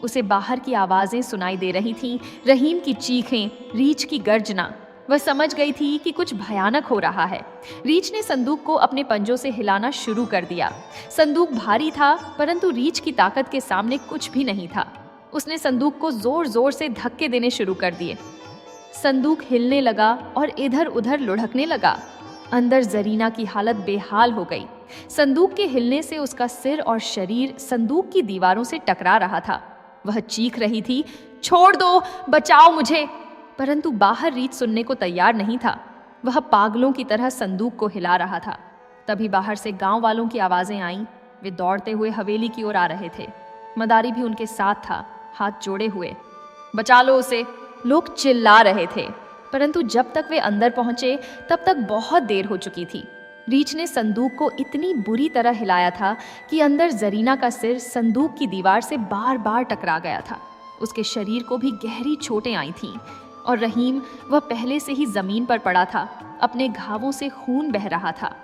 S1: उसे बाहर की आवाजें सुनाई दे रही थीं, रहीम की चीखें, रीछ की गर्जना। वह समझ गई थी कि कुछ भयानक हो रहा है। रीछ ने संदूक को अपने पंजों से हिलाना शुरू कर दिया। संदूक भारी था, परंतु रीछ की ताकत के सामने कुछ भी नहीं था। उसने संदूक को जोर जोर से धक्के देने शुरू कर दिए। संदूक हिलने लगा और इधर उधर लुढ़कने लगा। अंदर जरीना की हालत बेहाल हो गई। संदूक के हिलने से उसका सिर और शरीर संदूक की दीवारों से टकरा रहा था। वह चीख रही थी, छोड़ दो, बचाओ मुझे। परंतु बाहर रीछ सुनने को तैयार नहीं था। वह पागलों की तरह संदूक को हिला रहा था। तभी बाहर से गांव वालों की आवाजें आईं। वे दौड़ते हुए हवेली की ओर आ रहे थे। मदारी भी उनके साथ था, हाथ जोड़े हुए। बचा लो उसे, लोग चिल्ला रहे थे। परंतु जब तक वे अंदर पहुंचे तब तक बहुत देर हो चुकी थी। रीछ ने संदूक को इतनी बुरी तरह हिलाया था कि अंदर जरीना का सिर संदूक की दीवार से बार बार टकरा गया था। उसके शरीर को भी गहरी चोटें आई थीं और रहीम, वह पहले से ही जमीन पर पड़ा था। अपने घावों से खून बह रहा था।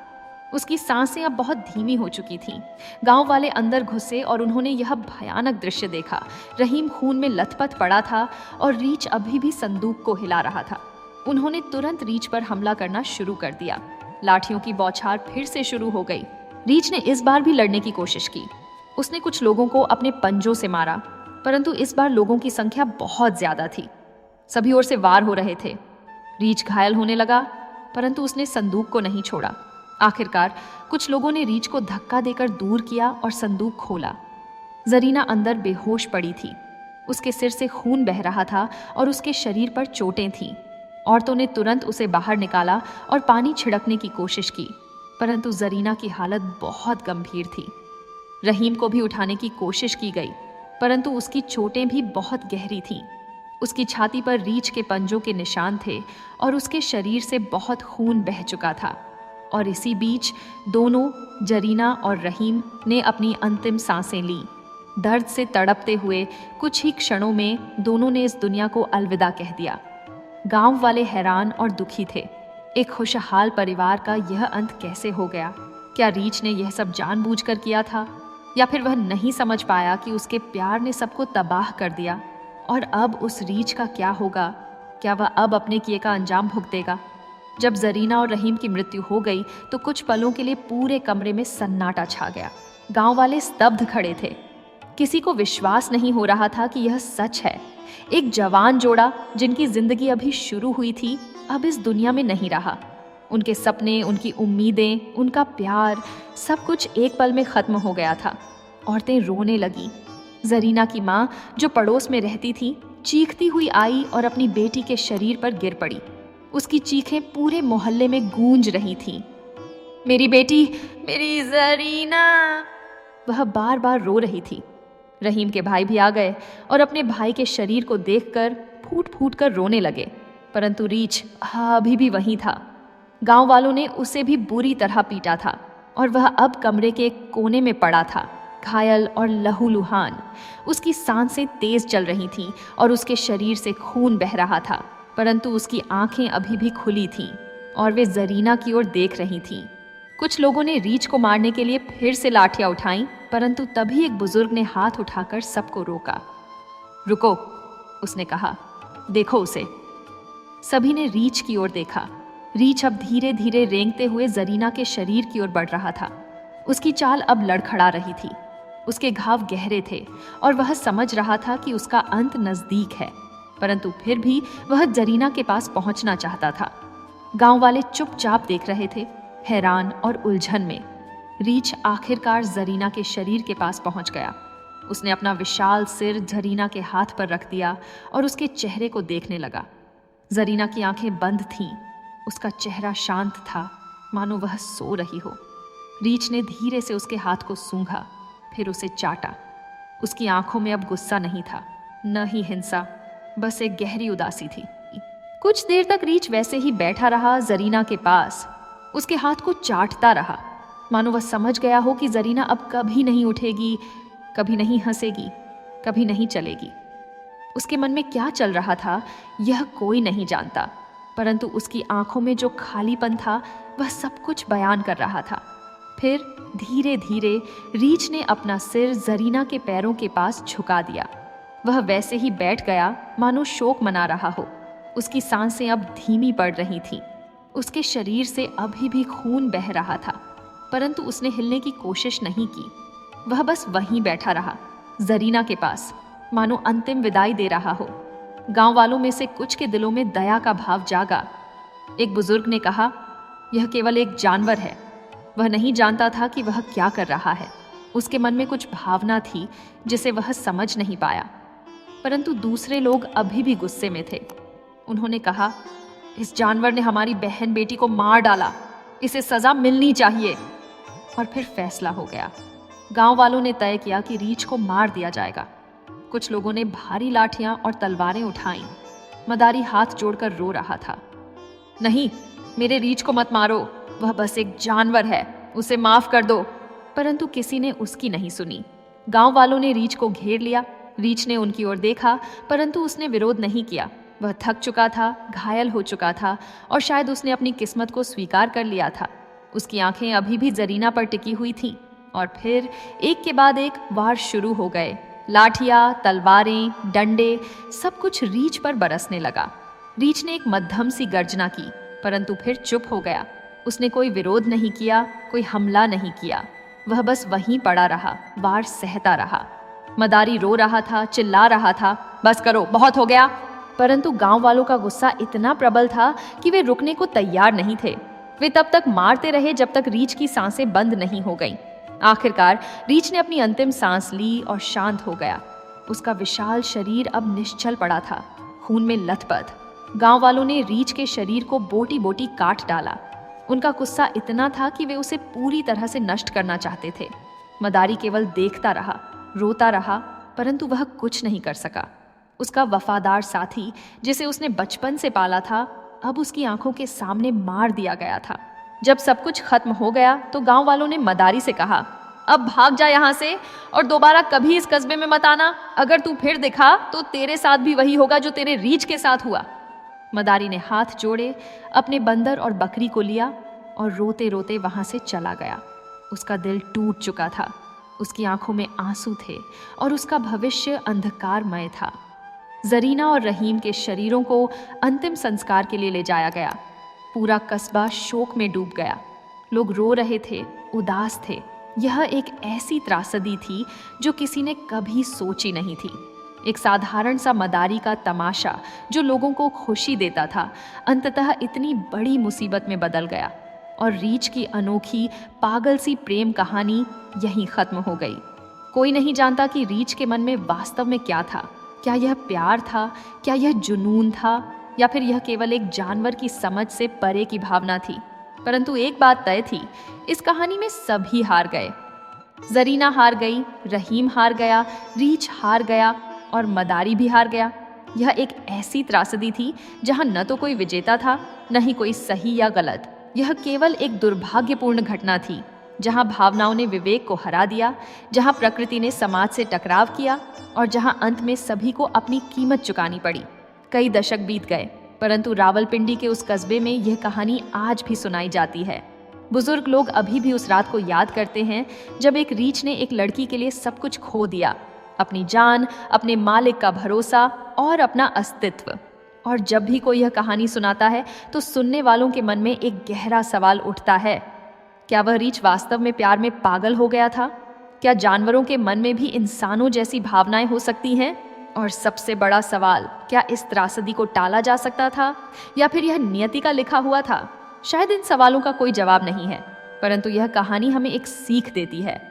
S1: उसकी सांसें अब बहुत धीमी हो चुकी थीं। गांव वाले अंदर घुसे और उन्होंने यह भयानक दृश्य देखा। रहीम खून में लथपथ पड़ा था और रीछ अभी भी संदूक को हिला रहा था। उन्होंने तुरंत रीछ पर हमला करना शुरू कर दिया। लाठियों की बौछार फिर से शुरू हो गई। रीछ ने इस बार भी लड़ने की कोशिश की। उसने कुछ लोगों को अपने पंजों से मारा, परंतु इस बार लोगों की संख्या बहुत ज्यादा थी। सभी ओर से वार हो रहे थे। रीछ घायल होने लगा, परंतु उसने संदूक को नहीं छोड़ा। आखिरकार कुछ लोगों ने रीछ को धक्का देकर दूर किया और संदूक खोला। जरीना अंदर बेहोश पड़ी थी। उसके सिर से खून बह रहा था और उसके शरीर पर चोटें थीं। औरतों ने तुरंत उसे बाहर निकाला और पानी छिड़कने की कोशिश की, परंतु जरीना की हालत बहुत गंभीर थी। रहीम को भी उठाने की कोशिश की गई, परंतु उसकी चोटें भी बहुत गहरी थीं। उसकी छाती पर रीछ के पंजों के निशान थे और उसके शरीर से बहुत खून बह चुका था। और इसी बीच दोनों, जरीना और रहीम, ने अपनी अंतिम सांसें लीं। दर्द से तड़पते हुए कुछ ही क्षणों में दोनों ने इस दुनिया को अलविदा कह दिया। गांव वाले हैरान और दुखी थे। एक खुशहाल परिवार का यह अंत कैसे हो गया? क्या रीछ ने यह सब जानबूझकर किया था, या फिर वह नहीं समझ पाया कि उसके प्यार ने सबको तबाह कर दिया? और अब उस रीछ का क्या होगा? क्या वह अब अपने किए का अंजाम भुगतेगा? जब जरीना और रहीम की मृत्यु हो गई तो कुछ पलों के लिए पूरे कमरे में सन्नाटा छा गया। गांव वाले स्तब्ध खड़े थे। किसी को विश्वास नहीं हो रहा था कि यह सच है। एक जवान जोड़ा, जिनकी जिंदगी अभी शुरू हुई थी, अब इस दुनिया में नहीं रहा। उनके सपने, उनकी उम्मीदें, उनका प्यार, सब कुछ एक पल में खत्म हो गया था। औरतें रोने लगीं। जरीना की माँ, जो पड़ोस में रहती थी, चीखती हुई आई और अपनी बेटी के शरीर पर गिर पड़ी। उसकी चीखें पूरे मोहल्ले में गूंज रही थीं। मेरी बेटी, मेरी जरीना, वह बार बार रो रही थी। रहीम के भाई भी आ गए और अपने भाई के शरीर को देखकर फूट फूट कर रोने लगे, परंतु रीछ अभी भी वहीं था। गांव वालों ने उसे भी बुरी तरह पीटा था और वह अब कमरे के एक कोने में पड़ा था, घायल और लहूलुहान। उसकी सांसें तेज चल रही थीं और उसके शरीर से खून बह रहा था, परंतु उसकी आंखें अभी भी खुली थीं और वे जरीना की ओर देख रही थीं। कुछ लोगों ने रीछ को मारने के लिए फिर से लाठियां उठाईं, परंतु तभी एक बुजुर्ग ने हाथ उठाकर सबको रोका। रुको, उसने कहा, देखो उसे। सभी ने रीछ की ओर देखा। रीछ अब धीरे धीरे रेंगते हुए जरीना के शरीर की ओर बढ़ रहा था। उसकी चाल अब लड़खड़ा रही थी। उसके घाव गहरे थे और वह समझ रहा था कि उसका अंत नजदीक है, परंतु फिर भी वह जरीना के पास पहुंचना चाहता था। गांव वाले चुपचाप देख रहे थे, हैरान और उलझन में। रीछ आखिरकार जरीना के शरीर के पास पहुंच गया। उसने अपना विशाल सिर जरीना के हाथ पर रख दिया और उसके चेहरे को देखने लगा। जरीना की आंखें बंद थीं। उसका चेहरा शांत था, मानो वह सो रही हो। रीछ ने धीरे से उसके हाथ को सूंघा, फिर उसे चाटा। उसकी आंखों में अब गुस्सा नहीं था, न ही हिंसा, बस एक गहरी उदासी थी। कुछ देर तक रीछ वैसे ही बैठा रहा, जरीना के पास, उसके हाथ को चाटता रहा, मानो वह समझ गया हो कि जरीना अब कभी नहीं उठेगी, कभी नहीं हंसेगी, कभी नहीं चलेगी। उसके मन में क्या चल रहा था यह कोई नहीं जानता, परंतु उसकी आंखों में जो खालीपन था वह सब कुछ बयान कर रहा था। फिर धीरे धीरे रीछ ने अपना सिर जरीना के पैरों के पास झुका दिया। वह वैसे ही बैठ गया मानो शोक मना रहा हो। उसकी सांसें अब धीमी पड़ रही थीं। उसके शरीर से अभी भी खून बह रहा था, परंतु उसने हिलने की कोशिश नहीं की। वह बस वहीं बैठा रहा, जरीना के पास, मानो अंतिम विदाई दे रहा हो। गांव वालों में से कुछ के दिलों में दया का भाव जागा। एक बुजुर्ग ने कहा, यह केवल एक जानवर है। वह नहीं जानता था कि वह क्या कर रहा है। उसके मन में कुछ भावना थी जिसे वह समझ नहीं पाया। परंतु दूसरे लोग अभी भी गुस्से में थे। उन्होंने कहा, इस जानवर ने हमारी बहन बेटी को मार डाला, इसे सजा मिलनी चाहिए। और फिर फैसला हो गया। गांव वालों ने तय किया कि रीछ को मार दिया जाएगा। कुछ लोगों ने भारी लाठियां और तलवारें उठाईं। मदारी हाथ जोड़कर रो रहा था, नहीं, मेरे रीछ को मत मारो, वह बस एक जानवर है, उसे माफ कर दो। परंतु किसी ने उसकी नहीं सुनी। गांव वालों ने रीछ को घेर लिया। रीछ ने उनकी ओर देखा, परंतु उसने विरोध नहीं किया। वह थक चुका था, घायल हो चुका था और शायद उसने अपनी किस्मत को स्वीकार कर लिया था। उसकी आंखें अभी भी जरीना पर टिकी हुई थीं और फिर एक के बाद एक वार शुरू हो गए। लाठियां, तलवारें, डंडे, सब कुछ रीछ पर बरसने लगा। रीछ ने एक मध्यम सी गर्जना की, परंतु फिर चुप हो गया। उसने कोई विरोध नहीं किया, कोई हमला नहीं किया। वह बस वहीं पड़ा रहा, वार सहता रहा। मदारी रो रहा था, चिल्ला रहा था, बस करो, बहुत हो गया। परंतु गांव वालों का गुस्सा इतना प्रबल था कि वे रुकने को तैयार नहीं थे। वे तब तक मारते रहे जब तक रीछ की सांसें बंद नहीं हो गईं। आखिरकार रीछ ने अपनी अंतिम सांस ली और शांत हो गया। उसका विशाल शरीर अब निश्चल पड़ा था, खून में लथपथ। गांव वालों ने रीछ के शरीर को बोटी बोटी काट डाला। उनका गुस्सा इतना था कि वे उसे पूरी तरह से नष्ट करना चाहते थे। मदारी केवल देखता रहा, रोता रहा, परंतु वह कुछ नहीं कर सका। उसका वफादार साथी, जिसे उसने बचपन से पाला था, अब उसकी आंखों के सामने मार दिया गया था। जब सब कुछ खत्म हो गया तो गांव वालों ने मदारी से कहा, अब भाग जा यहाँ से और दोबारा कभी इस कस्बे में मत आना। अगर तू फिर दिखा तो तेरे साथ भी वही होगा जो तेरे रीछ के साथ हुआ। मदारी ने हाथ जोड़े, अपने बंदर और बकरी को लिया और रोते रोते वहां से चला गया। उसका दिल टूट चुका था, उसकी आंखों में आंसू थे और उसका भविष्य अंधकारमय था। जरीना और रहीम के शरीरों को अंतिम संस्कार के लिए ले जाया गया। पूरा कस्बा शोक में डूब गया। लोग रो रहे थे, उदास थे। यह एक ऐसी त्रासदी थी जो किसी ने कभी सोची नहीं थी। एक साधारण सा मदारी का तमाशा जो लोगों को खुशी देता था, अंततः इतनी बड़ी मुसीबत में बदल गया और रीछ की अनोखी पागल सी प्रेम कहानी यहीं खत्म हो गई। कोई नहीं जानता कि रीछ के मन में वास्तव में क्या था। क्या यह प्यार था? क्या यह जुनून था? या फिर यह केवल एक जानवर की समझ से परे की भावना थी? परंतु एक बात तय थी, इस कहानी में सभी हार गए। जरीना हार गई, रहीम हार गया, रीछ हार गया और मदारी भी हार गया। यह एक ऐसी त्रासदी थी जहां न तो कोई विजेता था, न ही कोई सही या गलत। यह केवल एक दुर्भाग्यपूर्ण घटना थी, जहां भावनाओं ने विवेक को हरा दिया, जहां प्रकृति ने समाज से टकराव किया और जहां अंत में सभी को अपनी कीमत चुकानी पड़ी। कई दशक बीत गए, परंतु रावलपिंडी के उस कस्बे में यह कहानी आज भी सुनाई जाती है। बुजुर्ग लोग अभी भी उस रात को याद करते हैं जब एक रीछ ने एक लड़की के लिए सब कुछ खो दिया, अपनी जान, अपने मालिक का भरोसा और अपना अस्तित्व। और जब भी कोई यह कहानी सुनाता है तो सुनने वालों के मन में एक गहरा सवाल उठता है, क्या वह रीछ वास्तव में प्यार में पागल हो गया था? क्या जानवरों के मन में भी इंसानों जैसी भावनाएं हो सकती हैं? और सबसे बड़ा सवाल, क्या इस त्रासदी को टाला जा सकता था या फिर यह नियति का लिखा हुआ था? शायद इन सवालों का कोई जवाब नहीं है, परंतु यह कहानी हमें एक सीख देती है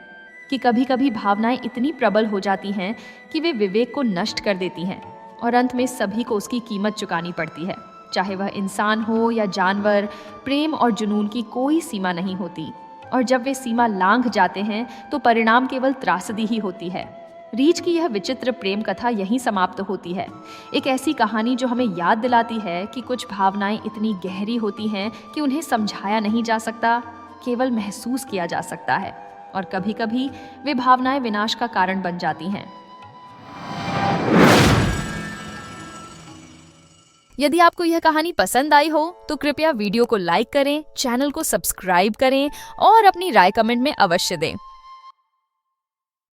S1: कि कभी कभी भावनाएं इतनी प्रबल हो जाती हैं कि वे विवेक को नष्ट कर देती हैं और अंत में सभी को उसकी कीमत चुकानी पड़ती है। चाहे वह इंसान हो या जानवर, प्रेम और जुनून की कोई सीमा नहीं होती, और जब वे सीमा लांघ जाते हैं तो परिणाम केवल त्रासदी ही होती है। रीछ की यह विचित्र प्रेम कथा यहीं समाप्त होती है। एक ऐसी कहानी जो हमें याद दिलाती है कि कुछ भावनाएं इतनी गहरी होती हैं कि उन्हें समझाया नहीं जा सकता, केवल महसूस किया जा सकता है, और कभी कभी वे भावनाएं विनाश का कारण बन जाती हैं। यदि आपको यह कहानी पसंद आई हो तो कृपया वीडियो को लाइक करें, चैनल को सब्सक्राइब करें और अपनी राय कमेंट में अवश्य दें।